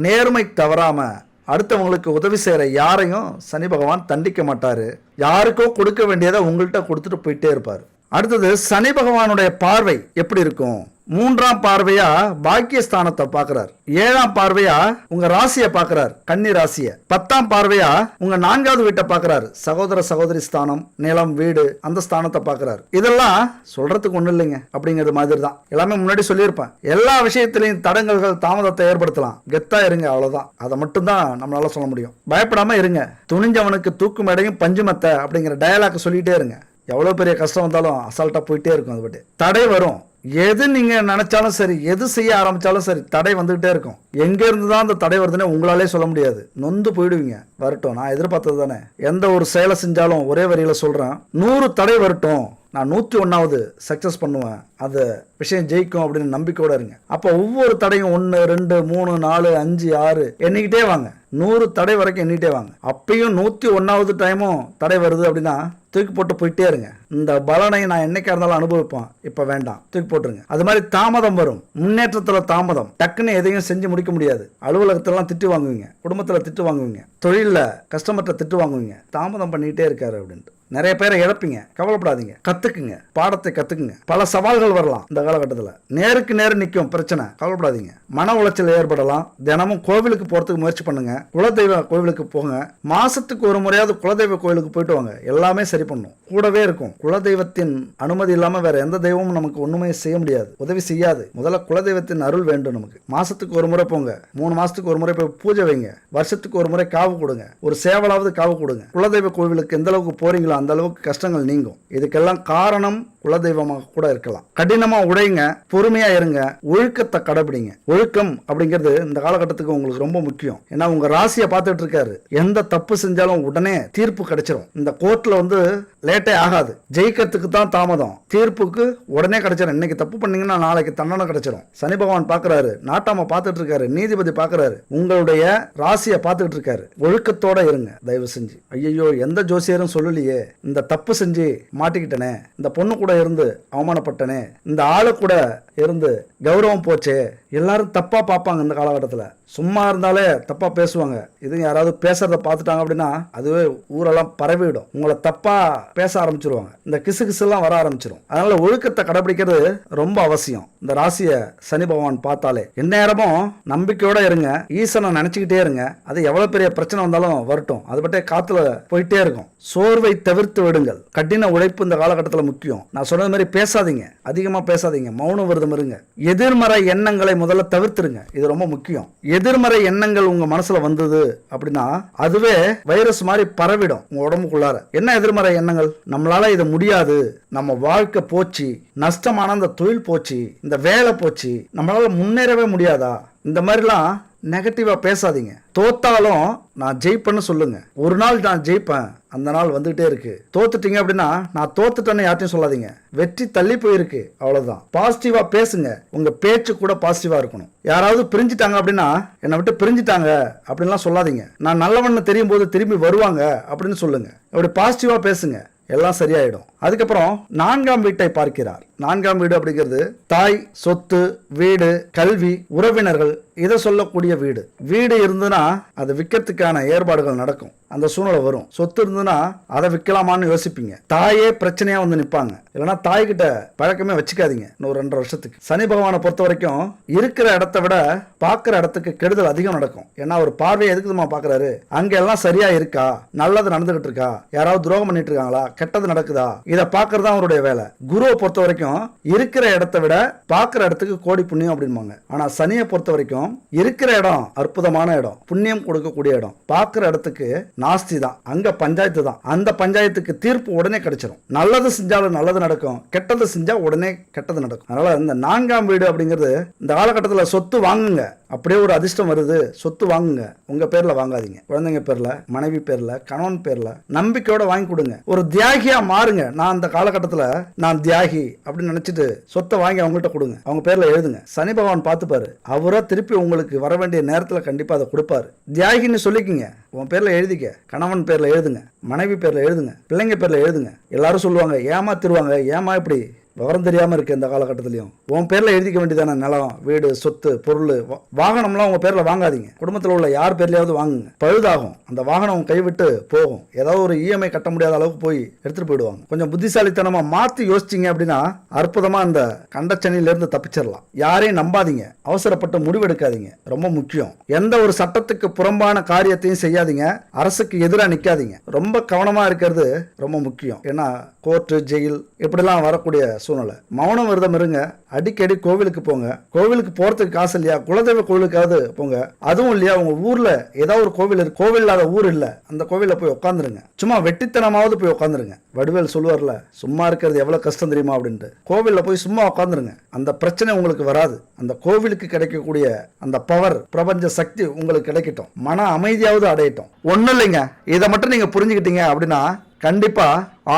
நேர்மை தவறாம அடுத்தவங்களுக்கு உதவி செய்யற யாரையும் சனி பகவான் தண்டிக்க மாட்டாரு. யாருக்கோ கொடுக்க வேண்டியதை உங்கள்கிட்ட கொடுத்துட்டு போயிட்டே இருப்பாரு. அடுத்தது, சனி பகவானுடைய பார்வை எப்படி இருக்கும்? 3ஆம் பார்வையா பாக்கியஸ்தானத்தை பார்க்கிறார். 7ஆம் பார்வையா உங்க ராசியை பார்க்கிறார், கன்னி ராசியை. 10ஆம் பார்வையா உங்க 4வது வீட்டை பார்க்கிறார், சகோதர சகோதரி ஸ்தானம், நிலம், வீடு, அந்த ஸ்தானத்தை பார்க்கிறார். இதெல்லாம் சொல்றதுக்கு ஒண்ணு இல்லைங்க அப்படிங்கிறது மாதிரி தான். எல்லாமே முன்னாடி சொல்லியிருப்பேன். எல்லா விஷயத்திலையும் தடங்கல்கள், தாமதத்தை ஏற்படுத்தலாம். கெத்தா இருங்க, அவ்வளவுதான். அதை மட்டும் தான் நம்மளால சொல்ல முடியும். பயப்படாம இருங்க. துணிஞ்சவனுக்கு தூக்கு மேடையும் பஞ்சுமத்தை அப்படிங்கிற டயலாக் சொல்லிட்டே இருங்க. எவ்வளவு பெரிய கஷ்டம் வந்தாலும் அசால்ட்டா போயிட்டே இருக்கும். அது பட்டு தடை வரும். எது நீங்க நினைச்சாலும் சரி, எது செய்ய ஆரம்பிச்சாலும் சரி, தடை வந்துகிட்டே இருக்கும். எங்க இருந்து தான் அந்த தடை வருதுன்னு உங்களாலே சொல்ல முடியாது. நொந்து போயிடுவீங்க. வரட்டும், நான் எதிர்பார்த்தது தானே. எந்த ஒரு செயலை செஞ்சாலும் ஒரே வரியில சொல்றேன், 100 தடை வரட்டும், நான் 101வது சக்சஸ் பண்ணுவேன், அது விஷயம் ஜெயிக்கும் அப்படின்னு நம்பிக்கையோட இருங்க. அப்போ ஒவ்வொரு தடையும் 1, 2, 3, 4, 5, 6 எண்ணிக்கிட்டே வாங்க. 100 தடை வரைக்கும் எண்ணிட்டே வாங்க. அப்பயும் 101வது டைமும் தடை வருது அப்படின்னா தூக்கி போட்டு போயிட்டே இருங்க. இந்த பலனை நான் என்னைக்கா இருந்தாலும் அனுபவிப்பேன், இப்ப வேண்டாம், தூக்கி போட்டுருங்க. அது மாதிரி தாமதம் வரும். முன்னேற்றத்துல தாமதம். டக்குன்னு எதையும் செஞ்சு முடிக்க முடியாது. அலுவலகத்திலாம் திட்டு வாங்குவீங்க, குடும்பத்துல திட்டு வாங்குவீங்க, தொழில கஸ்டமர்கிட்ட திட்டு வாங்குவீங்க. தாமதம் பண்ணிட்டே இருக்காரு அப்படின்ட்டு நிறைய பேரை இழப்பீங்க. கவலைப்படாதீங்க, கத்துக்குங்க, பாடத்தை கத்துக்குங்க. பல சவால்கள் வரலாம் இந்த காலகட்டத்தில். நேருக்கு நேரம் நிற்கும் பிரச்சனை, கவலைப்படாதீங்க. மன உளைச்சல் ஏற்படலாம். தினமும் கோவிலுக்கு போறதுக்கு முயற்சி பண்ணுங்க. குலதெய்வ கோவிலுக்கு போங்க. மாசத்துக்கு ஒரு முறையாவது குலதெய்வ கோவிலுக்கு போயிட்டு வாங்க. எல்லாமே சரி பண்ணும், கூடவே இருக்கும். குலதெய்வத்தின் அனுமதி இல்லாம வேற எந்த தெய்வமும் நமக்கு ஒண்ணுமே செய்ய முடியாது, உதவி செய்யாது. முதல்ல குலதெய்வத்தின் அருள் வேண்டும் நமக்கு. மாசத்துக்கு ஒரு முறை போங்க, 3 மாசத்துக்கு ஒரு முறை போய் பூஜை வைங்க, வருஷத்துக்கு ஒரு முறை காவு கொடுங்க, ஒரு சேவலாவது காவு கொடுங்க. குலதெய்வ கோவிலுக்கு எந்த அளவுக்கு போறீங்களோ அந்த அளவுக்கு கஷ்டங்கள் நீங்கும். இதுக்கெல்லாம் காரணம் குலதெய்வமாக கூட இருக்கலாம். கடினமா உடைங்க, பொறுமையா இருங்க, ஒழுக்கத்தை கடைபிடிங்க. ஒழுக்கம் அப்படிங்கிறது இந்த காலகட்டத்துக்கு உங்களுக்கு ரொம்ப முக்கியம். ஏன்னா உங்க ராசியை பார்த்துட்டு இருக்காரு. எந்த தப்பு செஞ்சாலும் உடனே தீர்ப்பு கிடைச்சிடும். இந்த கோர்ட்ல லேட்டே ஆகாது. ஜெயிக்கிறதுக்கு தான் தாமதம், தீர்ப்புக்கு உடனே கிடைச்சிடும். இன்னைக்கு தப்பு பண்ணீங்கன்னா நாளைக்கு தண்டனை கிடைச்சிடும். சனி பகவான் பாக்குறாரு, நாட்டாம பார்த்துட்டு இருக்காரு, நீதிபதி பாக்குறாரு, உங்களுடைய ராசியை பார்த்துட்டு இருக்காரு. ஒழுக்கத்தோட இருங்க தயவு செஞ்சு. ஐயோ, எந்த ஜோசியரும் சொல்லலையே, இந்த தப்பு செஞ்சு மாட்டிக்கிட்டனே, இந்த பொண்ணு கூட இருந்து அவமானப்பட்டனே, இந்த ஆளு கூட இருந்து கௌரவம் போச்சே, எல்லாரும் தப்பா பார்ப்பாங்க. இந்த காலகட்டத்தில் சும்மா இருந்தாலே தப்பா பேசுவாங்க. இது யாராவது பேசுறத பார்த்துட்டாங்க அப்படின்னா அதுவே ஊரெல்லாம் பரவிடும். உங்களை தப்பா பேச ஆரம்பிச்சிருவாங்க. இந்த கிசு எல்லாம் வர ஆரம்பிச்சிடும். அதனால ஒழுக்கத்தை கடைபிடிக்கிறது ரொம்ப அவசியம். இந்த ராசியை சனி பகவான் பார்த்தாலே எந்நேரமும் நம்பிக்கையோட இருங்க. ஈசனை நினைச்சுக்கிட்டே இருங்க. அது எவ்வளவு பெரிய பிரச்சனை வந்தாலும் வரட்டும், அது பட்டே காத்துல போயிட்டே இருக்கும். சோர்வை தவிர்த்து விடுங்கள். கடின உழைப்பு இந்த காலகட்டத்தில் முக்கியம். நான் சொன்னது மாதிரி பேசாதீங்க, அதிகமா பேசாதீங்க, மௌன விரதம் இருங்க. எதிர்மறை எண்ணங்களை முதல்ல தவிர்த்துருங்க. இது ரொம்ப முக்கியம். எதிர்மறை எண்ணங்கள் உங்க மனசுல வந்தது அப்படின்னா அதுவே வைரஸ் மாதிரி பரவிடும் உங்க உடம்புக்குள்ளார. என்ன எதிர்மறை எண்ணங்கள்? நம்மளால இது முடியாது, நம்ம வாழ்க்கை போச்சு, நஷ்டமான இந்த தொழில் போச்சு, இந்த வேலை போச்சு, நம்மளால முன்னேறவே முடியாதா, இந்த மாதிரிலாம் நெகட்டிவா பேசாதீங்க. தோத்தாலும் நான் ஜெயிப்பேன்னு சொல்லுங்க. ஒரு நாள் நான் ஜெயிப்பேன், அந்த நாள் வந்துகிட்டே இருக்கு. தோத்துட்டீங்க அப்படின்னா நான் தோத்துட்டேன்னு யார்ட்டையும் சொல்லாதீங்க. வெற்றி தள்ளி போயிருக்கு, அவ்வளவுதான். பாசிட்டிவா பேசுங்க. உங்க பேச்சு கூட பாசிட்டிவா இருக்கணும். யாராவது பிரிஞ்சுட்டாங்க அப்படின்னா என்னை விட்டு பிரிஞ்சுட்டாங்க அப்படின்லாம் சொல்லாதீங்க. நான் நல்லவன்னு தெரியும் போது திரும்பி வருவாங்க அப்படின்னு சொல்லுங்க. அப்படி பாசிட்டிவா பேசுங்க, எல்லாம் சரியாயிடும். அதுக்கப்புறம் 4ஆம் வீட்டை பார்க்கிறார். 4ஆம் வீடு அப்படிங்கிறது தாய், சொத்து, வீடு, கல்வி, உறவினர்கள், இதை சொல்லக்கூடிய வீடு. வீடு இருந்துன்னா அது விற்கிறதுக்கான ஏற்பாடுகள் நடக்கும். அந்த சூழ்நிலை வரும். சொத்து இருந்ததுன்னா அதை விற்கலாமான்னு யோசிப்பீங்க. தாயே பிரச்சனையா வந்து நிற்பாங்க. இல்லைன்னா தாய்கிட்ட பழக்கமே வச்சுக்காதீங்க இன்னொரு 2 வருஷத்துக்கு. சனி பகவானை பொறுத்த வரைக்கும் இருக்கிற இடத்தை விட பார்க்குற இடத்துக்கு கெடுதல் அதிகம் நடக்கும். ஏன்னா ஒரு பார்வையை எதுக்குமா பார்க்குறாரு, அங்க எல்லாம் சரியா இருக்கா, நல்லது நடந்துகிட்டு இருக்கா, யாராவது துரோகம் பண்ணிட்டு இருக்காங்களா, கெட்டது நடக்குதா, இதை பார்க்கறது தான் அவருடைய வேலை. குருவை பொறுத்த வரைக்கும் இருக்கிற இடத்தை விட பார்க்குற இடத்துக்கு கோடி புண்ணியம் அப்படின்பாங்க. ஆனா சனியை பொறுத்த வரைக்கும் இருக்கிற இடம் அற்புதமான இடம், புண்ணியம் கொடுக்கக்கூடிய இடம். பார்க்குற இடத்துக்கு நாஸ்தி தான், அங்க பஞ்சாயத்து தான். அந்த பஞ்சாயத்துக்கு தீர்ப்பு உடனே கிடைச்சிடும். நல்லது செஞ்சாலும் நல்லது நடக்கும், கெட்டது செஞ்சா உடனே கெட்டது நடக்கும். அதனால இந்த 4ஆம் வீடு அப்படிங்கிறது இந்த காலகட்டத்தில் சொத்து வாங்குங்க, அப்படியே ஒரு அதிர்ஷ்டம் வருது, சொத்து வாங்குங்க. உங்க பேர்ல வாங்காதீங்க, குழந்தைங்க பேர்ல, மனைவி பேர்ல, கணவன் பேர்ல நம்பிக்கையோட வாங்கி கொடுங்க. ஒரு தியாகியா மாறுங்க. நான் அந்த காலகட்டத்தில் நான் தியாகி அப்படின்னு நினைச்சிட்டு சொத்தை வாங்கி அவங்கள்ட்ட கொடுங்க, அவங்க பேர்ல எழுதுங்க. சனி பகவான் பார்த்துப்பாரு, அவரா திருப்பி உங்களுக்கு வர வேண்டிய நேரத்தில் கண்டிப்பா அதை கொடுப்பாரு. தியாகின்னு சொல்லிக்கிங்க, உன் பேர்ல எழுதிக்க, கணவன் பேர்ல எழுதுங்க, மனைவி பேர்ல எழுதுங்க, பிள்ளைங்க பேர்ல எழுதுங்க. எல்லாரும் சொல்லுவாங்க ஏமாத்திருவாங்க, ஏமா இப்படி விவரம் தெரியாம இருக்கு. இந்த காலகட்டத்திலையும் உன் பேர்ல எழுதிக்க வேண்டியதான நிலம், வீடு, சொத்து, பொருள், வாகனம்லாம் உங்க பேர்ல வாங்காதீங்க. குடும்பத்தில் உள்ள யார் பேர்லயாவது வாங்குங்க, பழுதாகும். அந்த வாகனம் கைவிட்டு போகும், ஏதாவது ஒரு இஎம்ஐ கட்ட முடியாத அளவுக்கு போய் எடுத்துட்டு போயிடுவாங்க. கொஞ்சம் புத்திசாலித்தனமா மாத்தி யோசிச்சிங்க அப்படின்னா அற்புதமா அந்த கண்டச்சனில இருந்து தப்பிச்சிடலாம். யாரையும் நம்பாதீங்க, அவசரப்பட்டு முடிவெடுக்காதீங்க, ரொம்ப முக்கியம். எந்த ஒரு சட்டத்துக்கு புறம்பான காரியத்தையும் செய்யாதீங்க, அரசுக்கு எதிராக நிக்காதீங்க. ரொம்ப கவனமா இருக்கிறது ரொம்ப முக்கியம். ஏன்னா கோர்ட்டு, ஜெயில் இப்படிலாம் வரக்கூடிய சூழ்நிலை. மௌன விரதம் இருங்க, அடிக்கடி கோவிலுக்கு போங்க. கோவிலுக்கு போறதுக்கு காசு இல்லையா, குலதெய்வ கோவிலுக்காவது போங்க. அதுவும் இல்லையா, உங்க ஊர்ல ஏதாவது ஒரு கோவில் இருக்கு, கோவில் இல்லாத ஊர் இல்ல, அந்த கோவில போய் உட்காந்துருங்க. சும்மா வெட்டித்தனமாவது போய் உட்காந்துருங்க. வடிவேல் சொல்லுவார்ல, சும்மா இருக்கிறது எவ்வளவு கஷ்டம் தெரியுமா அப்படின்ட்டு. கோவில்ல போய் சும்மா உட்காந்துருங்க, அந்த பிரச்சனை உங்களுக்கு வராது. அந்த கோவிலுக்கு கிடைக்கக்கூடிய அந்த பவர், பிரபஞ்ச சக்தி உங்களுக்கு கிடைக்கட்டும், மன அமைதியாவது அடையட்டும். ஒன்னும் இல்லைங்க, இதை மட்டும் நீங்க புரிஞ்சுக்கிட்டீங்க அப்படின்னா கண்டிப்பா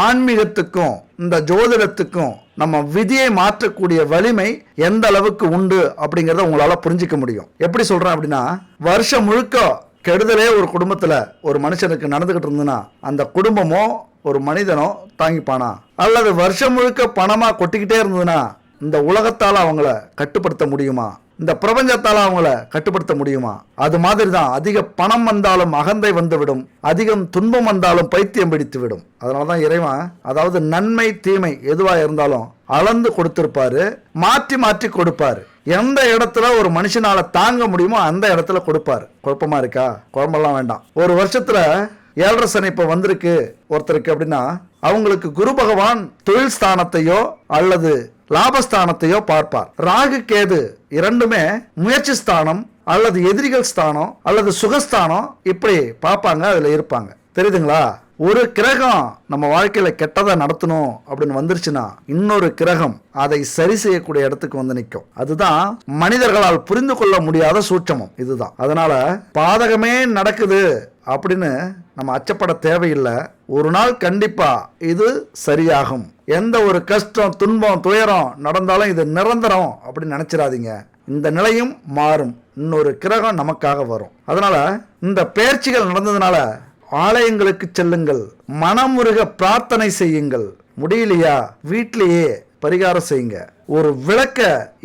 ஆன்மீகத்துக்கும் இந்த ஜோதிடத்துக்கும் நம்ம விதியை மாற்றக்கூடிய வலிமை எந்த அளவுக்கு உண்டு அப்படிங்கறத உங்களால புரிஞ்சிக்க முடியும். எப்படி சொல்றேன் அப்படின்னா, வருஷம் முழுக்க கெடுதலே ஒரு குடும்பத்துல ஒரு மனுஷனுக்கு நடந்துகிட்டு இருந்ததுன்னா அந்த குடும்பமோ ஒரு மனிதனோ தாங்கிப்பானா? அல்லது வருஷம் முழுக்க பணமா கொட்டிக்கிட்டே இருந்ததுன்னா இந்த உலகத்தால அவங்கள கட்டுப்படுத்த முடியுமா? இந்த பிரபஞ்சத்தால அவங்கள கட்டுப்படுத்த முடியுமா? அது மாதிரி தான் அதிக பணம் வந்தாலும் அகந்தை வந்துவிடும், அதிகம் துன்பம் வந்தாலும் பைத்தியம் பிடித்து விடும். அதனாலதான் இறைவன், அதாவது நன்மை தீமை எதுவா இருந்தாலும் அளந்து கொடுத்திருப்பாரு, மாற்றி மாற்றி கொடுப்பாரு. எந்த இடத்துல ஒரு மனுஷனால தாங்க முடியுமோ அந்த இடத்துல கொடுப்பாரு. குழப்பமா இருக்கா? குழம்பெல்லாம் வேண்டாம். ஒரு வருஷத்துல 7.5 சனி இப்ப வந்திருக்கு ஒருத்தருக்கு அப்படின்னா அவங்களுக்கு குரு பகவான் தொழில் ஸ்தானத்தையோ அல்லது லாபஸ்தானத்தையோ பார்ப்பார். ராகு கேது இரண்டுமே முயற்சி ஸ்தானம் அல்லது எதிரிகள் ஸ்தானம் அல்லது சுகஸ்தானம் இப்படி பார்ப்பாங்க, அதுல இருப்பாங்க. தெரியுதுங்களா? ஒரு கிரகம் நம்ம வாழ்க்கையில கெட்டதை நடத்தணும் அப்படின்னு வந்துருச்சுன்னா இன்னொரு கிரகம் அதை சரி செய்யக்கூடிய இடத்துக்கு வந்து நிற்கும். அதுதான் மனிதர்களால் புரிந்து கொள்ள முடியாத சூட்சமம். இதுதான். அதனால பாதகமே நடக்குது அப்படின்னு நம்ம அச்சப்பட தேவையில்லை. ஒரு நாள் கண்டிப்பா இது சரியாகும். எந்த ஒரு கஷ்டம், துன்பம், துயரம் நடந்தாலும் இது நிரந்தரம் அப்படின்னு நினைச்சிடாதீங்க. இந்த நிலையும் மாறும், இன்னொரு கிரகம் நமக்காக வரும். அதனால இந்த பெயர்ச்சிகள் நடந்ததுனால ஆலயங்களுக்கு செல்லுங்கள், மனமுருக பிரார்த்தனை செய்யுங்கள். முடியலையா வீட்டிலேயே பரிகாரம் செய்யுங்க. ஒரு விளக்க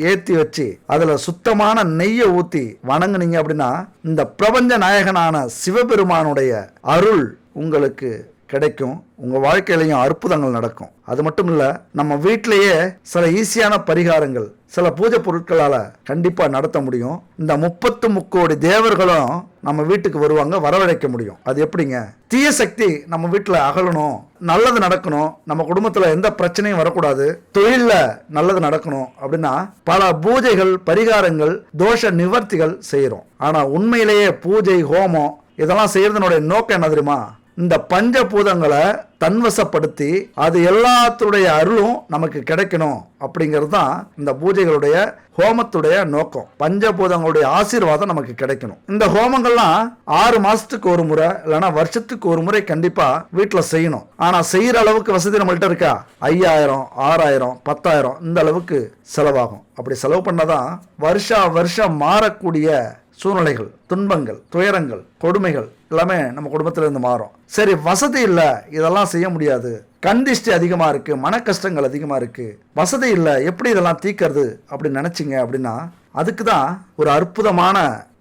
ஏத்தி வச்சு அதுல சுத்தமான நெய்யை ஊத்தி வணங்குனீங்க அப்படின்னா இந்த பிரபஞ்ச நாயகனான சிவபெருமானுடைய அருள் உங்களுக்கு கிடைக்கும். உங்க வாழ்க்கையிலையும் அற்புதங்கள் நடக்கும். அது மட்டும் இல்ல, நம்ம வீட்டிலேயே சில ஈஸியான பரிகாரங்கள் சில பூஜை பொருட்களால கண்டிப்பா நடத்த முடியும். இந்த 33 கோடி தேவர்களும் நம்ம வீட்டுக்கு வருவாங்க, வரவழைக்க முடியும். அது எப்படிங்க? தீய சக்தி நம்ம வீட்டுல அகலணும், நல்லது நடக்கணும், நம்ம குடும்பத்துல எந்த பிரச்சனையும் வரக்கூடாது, தொழில்ல நல்லது நடக்கணும் அப்படின்னா பல பூஜைகள், பரிகாரங்கள், தோஷ நிவர்த்திகள் செய்யறோம். ஆனா உண்மையிலேயே பூஜை, ஹோமம் இதெல்லாம் செய்யறதுனுடைய நோக்கம் என்ன தெரியுமா? இந்த பஞ்சபூதங்களை தன்வசப்படுத்தி அது எல்லாத்துடைய அருளும் நமக்கு கிடைக்கணும் அப்படிங்கிறது தான் இந்த பூஜைகளுடைய, ஹோமத்துடைய நோக்கம். பஞ்சபூதங்களுடைய ஆசீர்வாதம் நமக்கு கிடைக்கணும். இந்த ஹோமங்கள்லாம் 6 மாசத்துக்கு ஒரு முறை இல்லைன்னா வருஷத்துக்கு ஒரு முறை கண்டிப்பா வீட்டுல செய்யணும். ஆனா செய்யற அளவுக்கு வசதி நம்மள்ட்ட இருக்கா? 5000, 6000, 10,000 இந்த அளவுக்கு செலவாகும். அப்படி செலவு பண்ணாதான் வருஷம் மாறக்கூடிய சூழ்நிலைகள், துன்பங்கள், துயரங்கள், கொடுமைகள் எல்லாமே நம்ம குடும்பத்துல இருந்து மாறும். சரி, வசதி இல்ல, இதெல்லாம் செய்ய முடியாது, கண் திஷ்டி அதிகமா இருக்கு, மன கஷ்டங்கள் அதிகமா இருக்கு, வசதி இல்ல, எப்படி இதெல்லாம் தீக்கிறது அப்படின்னு நினைச்சிங்க அப்படின்னா அதுக்கு தான் ஒரு அற்புதமான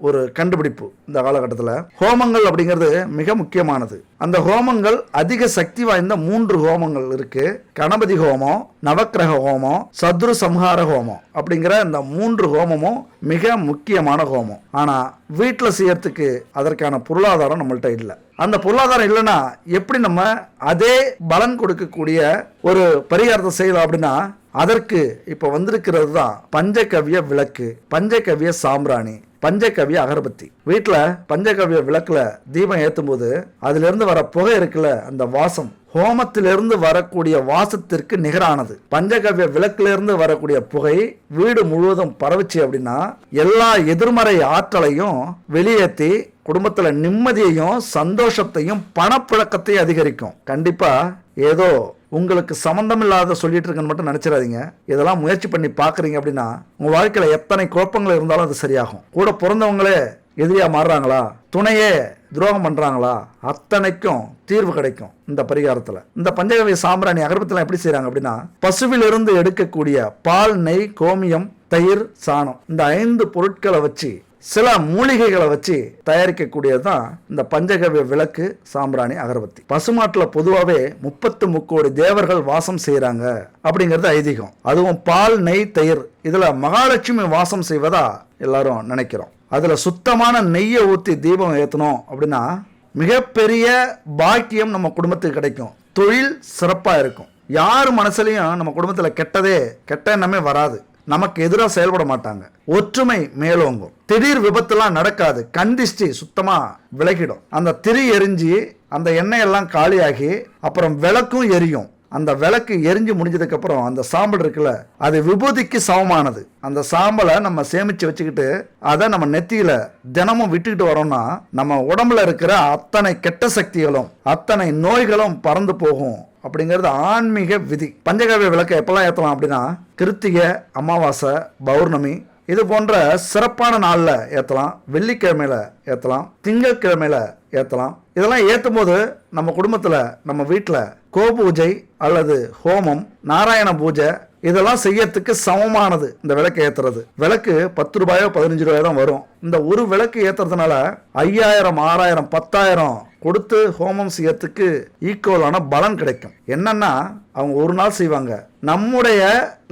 ஒரு கண்டுபிடிப்பு இந்த காலகட்டத்தில். ஹோமங்கள் அப்படிங்கிறது மிக முக்கியமானது. அந்த ஹோமங்கள் அதிக சக்தி வாய்ந்த 3 ஹோமங்கள் இருக்கு. கணபதி ஹோமம், நவக்கிரக ஹோமம், சத்ரு சம்ஹார ஹோமம் அப்படிங்கிற இந்த 3 ஹோமமும் மிக முக்கியமான ஹோமம். ஆனா வீட்டில் செய்யறதுக்கு அதற்கான பொருளாதாரம் நம்மள்ட்ட இல்லை. அந்த பொருளாதாரம் இல்லைன்னா எப்படி நம்ம அதே பலன் கொடுக்கக்கூடிய ஒரு பரிகாரத்தை செய்யலாம் அப்படின்னா, அதற்கு இப்ப வந்திருக்கிறது தான் பஞ்சகவ்ய விளக்கு, பஞ்சகவ்ய சாம்பிராணி, பஞ்சகவ்ய அகர்பத்தி. வீட்டுல பஞ்சகவ்ய விளக்குல தீபம் ஏற்றும் போது அதுல இருந்து வர புகை இருக்குல்ல, அந்த வாசம் ஹோமத்திலிருந்து வரக்கூடிய வாசத்திற்கு நிகரானது. பஞ்சகவ்ய விளக்குல இருந்து வரக்கூடிய புகை வீடு முழுவதும் பரவுச்சு அப்படின்னா எல்லா எதிர்மறை ஆற்றலையும் வெளியேற்றி குடும்பத்துல நிம்மதியையும் சந்தோஷத்தையும் பணப்புழக்கத்தையும் அதிகரிக்கும். கண்டிப்பா ஏதோ உங்களுக்கு சம்பந்தம் இல்லாத சொல்லிட்டு இருக்குன்னு மட்டும் நினைச்சிடாதீங்க. இதெல்லாம் முயற்சி பண்ணி பாக்குறீங்க அப்படின்னா உங்க வாழ்க்கையில எத்தனை குழப்பங்கள் இருந்தாலும் அது சரியாகும். கூட பிறந்தவங்களே எதிரியா மாறுறாங்களா, துணையே துரோகம் பண்றாங்களா, அத்தனைக்கும் தீர்வு கிடைக்கும் இந்த பரிகாரத்துல. இந்த பஞ்சகவ்ய சாம்பிராணி அகர்பத்திலாம் எப்படி செய்யறாங்க அப்படின்னா, பசுவிலிருந்து எடுக்கக்கூடிய பால், நெய், கோமியம், தயிர், சாணம், இந்த 5 பொருட்களை வச்சு சில மூலிகைகளை வச்சு தயாரிக்கக்கூடியது தான் இந்த பஞ்சகவ்ய விளக்கு, சாம்பிராணி, அகர்பத்தி. பசுமாட்டுல பொதுவாகவே 33 கோடி தேவர்கள் வாசம் செய்யறாங்க அப்படிங்கிறது ஐதீகம். அதுவும் பால், நெய், தயிர் இதுல மகாலட்சுமி வாசம் செய்வதா எல்லாரும் நினைக்கிறோம். அதுல சுத்தமான நெய்யை ஊற்றி தீபம் ஏற்றணும் அப்படின்னா மிகப்பெரிய பாக்கியம் நம்ம குடும்பத்துக்கு கிடைக்கும். தொழில் சிறப்பா இருக்கும். யார் மனசுலையும் நம்ம குடும்பத்துல கெட்ட எண்ணமே வராது. நமக்கு எதிராக செயல்பட மாட்டாங்க. ஒற்றுமை மேலோங்கும். திடீர் விபத்துலாம் நடக்காது. கண்டிஷ்டி சுத்தமா விலகிடும். அந்த திரி எரிஞ்சு அந்த எண்ணெய் எல்லாம் காலியாகி அப்புறம் விளக்கும் எரியும். அந்த விளக்கு எரிஞ்சு முடிஞ்சதுக்கு அப்புறம் அந்த சாம்பல் இருக்குல்ல, அது விபூதிக்கு சமமானது. அந்த சாம்பலை நம்ம சேமிச்சு வச்சுக்கிட்டு அதை நம்ம நெத்தியில தினமும் விட்டுக்கிட்டு வரோம்னா நம்ம உடம்புல இருக்கிற அத்தனை கெட்ட சக்திகளும் அத்தனை நோய்களும் பறந்து போகும் அப்படிங்கிறது ஆன்மீக விதி. பஞ்சகவ்ய விளக்கை எப்பெல்லாம் ஏற்றலாம் அப்படின்னா, கிருத்திகை, அமாவாசை, பௌர்ணமி இது போன்ற சிறப்பான நாளில் ஏற்றலாம். வெள்ளிக்கிழமையில ஏற்றலாம், திங்கட்கிழமையில ஏற்றலாம். இதெல்லாம் ஏற்றும் போது நம்ம குடும்பத்தில் நம்ம வீட்டில் கோபூஜை அல்லது ஹோமம், நாராயண பூஜை இதெல்லாம் செய்யறதுக்கு சமமானது இந்த விளக்கு ஏத்துறது. விளக்கு 10 ரூபாயோ 15 ரூபாயோ தான் வரும். இந்த ஒரு விளக்கு ஏத்துறதுனால 5000, 6000, 10,000 கொடுத்து ஹோமம் செய்யறதுக்கு ஈக்குவலான பலன் கிடைக்கும். என்னன்னா அவங்க ஒரு நாள் செய்வாங்க. நம்முடைய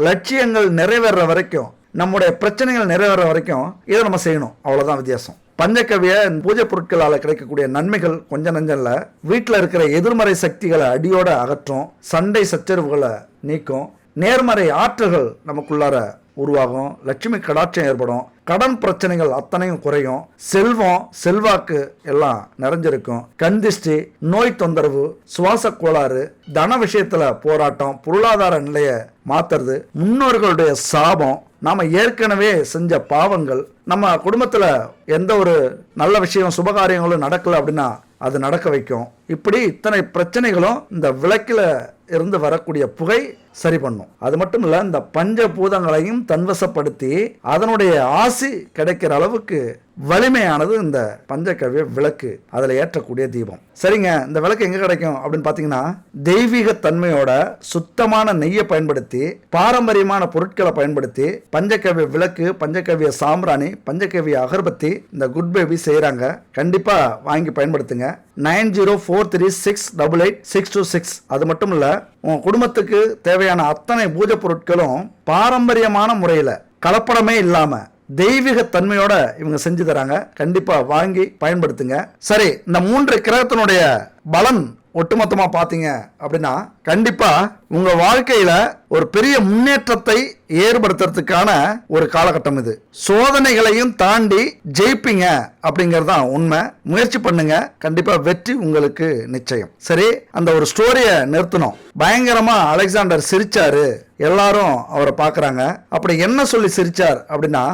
லட்சியங்கள் நிறைவேற வரைக்கும், நம்முடைய பிரச்சனைகள் நிறைவேற வரைக்கும் இதை நம்ம செய்யணும். அவ்வளவுதான் வித்தியாசம். பஞ்சகவ்ய பூஜை பொருட்களால் கிடைக்கக்கூடிய நன்மைகள் கொஞ்சம் நஞ்சல்ல. வீட்டில் இருக்கிற எதிர்மறை சக்திகளை அடியோட அகற்றும், சண்டை சச்சரவுகளை நீக்கும், நேர்மறை ஆற்றல்கள் நமக்குள்ளார உருவாகும், லட்சுமி கடாட்சம் ஏற்படும், கடன் பிரச்சனைகள் அத்தனையும் குறையும், செல்வம் செல்வாக்கு எல்லாம் நிறைஞ்சிருக்கும், கண்திஷ்டி, நோய் தொந்தரவு, சுவாச கோளாறு, தன விஷயத்துல போராட்டம், பொருளாதார நிலையை மாத்துறது, முன்னோர்களுடைய சாபம், நாம ஏற்கனவே செஞ்ச பாவங்கள், நம்ம குடும்பத்துல எந்த ஒரு நல்ல விஷயம் சுபகாரியங்களும் நடக்கல அப்படின்னா அது நடக்க வைக்கும். இப்படி இத்தனை பிரச்சனைகளும் இந்த விளக்கில இருந்து வரக்கூடிய புகை சரி பண்ணும். அது மட்டும் இல்ல, இந்த பஞ்சபூதங்களையும் தன்வசப்படுத்தி அதனுடைய ஆசி கிடைக்கிற அளவுக்கு வலிமையானது இந்த பஞ்சகவ்ய விளக்கு, அதுல ஏற்றக்கூடிய தீபம். சரிங்க, இந்த விளக்கு எங்க கிடைக்கும் அப்படின்னு பாத்தீங்கன்னா, தெய்வீக தன்மையோட சுத்தமான நெய்யை பயன்படுத்தி, பாரம்பரியமான பொருட்களை பயன்படுத்தி பஞ்சகவ்ய விளக்கு, பஞ்சகவ்ய சாம்பிராணி, பஞ்சகவ்ய அகர்பத்தி இந்த குட் பேபி செய்யறாங்க. கண்டிப்பா வாங்கி பயன்படுத்துங்க. 9043688626. அது மட்டும் இல்ல, உங்க குடும்பத்துக்கு தேவையான அத்தனை பூஜை பொருட்களும் பாரம்பரியமான முறையில கலப்படமே இல்லாம தெய்வீக தன்மையோட இவங்க செஞ்சு தராங்க. கண்டிப்பா வாங்கி பயன்படுத்துங்க. சரி, இந்த 3 கிரகத்தினுடைய பலன் ஒட்டுமொத்தமா பாத்தீங்க அப்படின்னா கண்டிப்பா உங்க வாழ்க்கையில ஒரு பெரிய முன்னேற்றத்தை ஏற்படுத்துறதுக்கான ஒரு காலகட்டம் இது. சோதனைகளையும் தாண்டி ஜெயிப்பீங்க அப்படிங்கறது தான் உண்மை. முயற்சி பண்ணுங்க, கண்டிப்பா வெற்றி உங்களுக்கு நிச்சயம். சரி, அந்த ஒரு ஸ்டோரிய நிறுத்தணும். பயங்கரமா அலெக்சாண்டர் சிரிச்சாரு, எல்லாரும் அவரை பாக்குறாங்க. அப்படி என்ன சொல்லி சிரிச்சார் அப்படின்னா,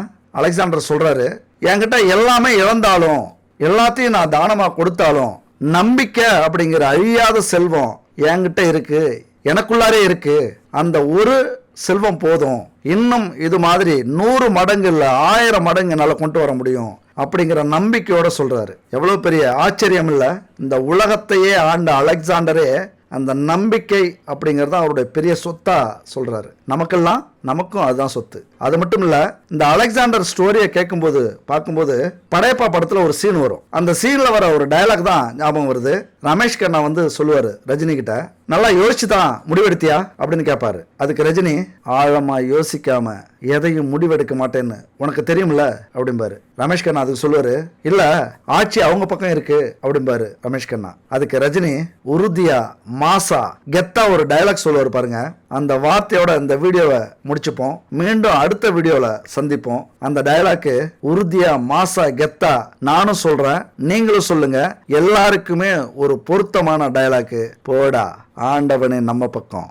அலெக்சாண்டர் சொல்றாரு, என்கிட்ட எல்லாமே இழந்தாலும் எல்லாத்தையும் நான் தானமா கொடுத்தாலும் நம்பிக்கை அப்படிங்கிற அழியாத செல்வம் என்கிட்ட இருக்கு, எனக்குள்ளாரே இருக்கு. அந்த ஒரு செல்வம் போதும், இன்னும் இது மாதிரி 100 மடங்கு இல்ல 1000 மடங்கு என்னால கொண்டு வர முடியும் அப்படிங்கிற நம்பிக்கையோட சொல்றாரு. எவ்வளவு பெரிய ஆச்சரியம் இல்ல? இந்த உலகத்தையே ஆண்ட அலெக்சாண்டரே அந்த நம்பிக்கை அப்படிங்கறத அவருடைய பெரிய சொத்தா சொல்றாரு. நமக்கெல்லாம் நமக்கும் அதுதான் சொத்து. அது மட்டும் இல்ல, இந்த அலெக்சாண்டர் ஸ்டோரியை கேட்கும்போது பார்க்கும்போது படையப்பா படத்துல ஒரு சீன் வரும். அந்த சீன்ல வர ஒரு டயலாக் தான் ஞாபகம் வருது. ரமேஷ் கண்ணா வந்து சொல்லுவாரு ரஜினி கிட்ட, நல்லா யோசிச்சு தான் முடிவெடுத்தியா அப்படின்னு கேட்பாரு. அதுக்கு ரஜினி, ஆழமா யோசிக்காம எதையும் முடிவெடுக்க மாட்டேன்னு உனக்கு தெரியும்ல அப்படிம்பாரு. ரமேஷ் கண்ணா அதுக்கு சொல்லுவாரு, இல்ல ஆட்சி அவங்க பக்கம் இருக்கு அப்படிம்பாரு ரமேஷ் கண்ணா. அதுக்கு ரஜினி உறுதியா மாசா கெத்தா ஒரு டயலாக் சொல்லுவாரு பாருங்க. அந்த வார்த்தையோட இந்த வீடியோவை முடிச்சுப்போம். மீண்டும் அடுத்த வீடியோல சந்திப்போம். அந்த டயலாக்கு உறுதியா மாசா கெத்தா நானும் சொல்றேன், நீங்களும் சொல்லுங்க. எல்லாருக்குமே ஒரு பொருத்தமான டயலாக்கு. போடா ஆண்டவனே நம்ம பக்கம்.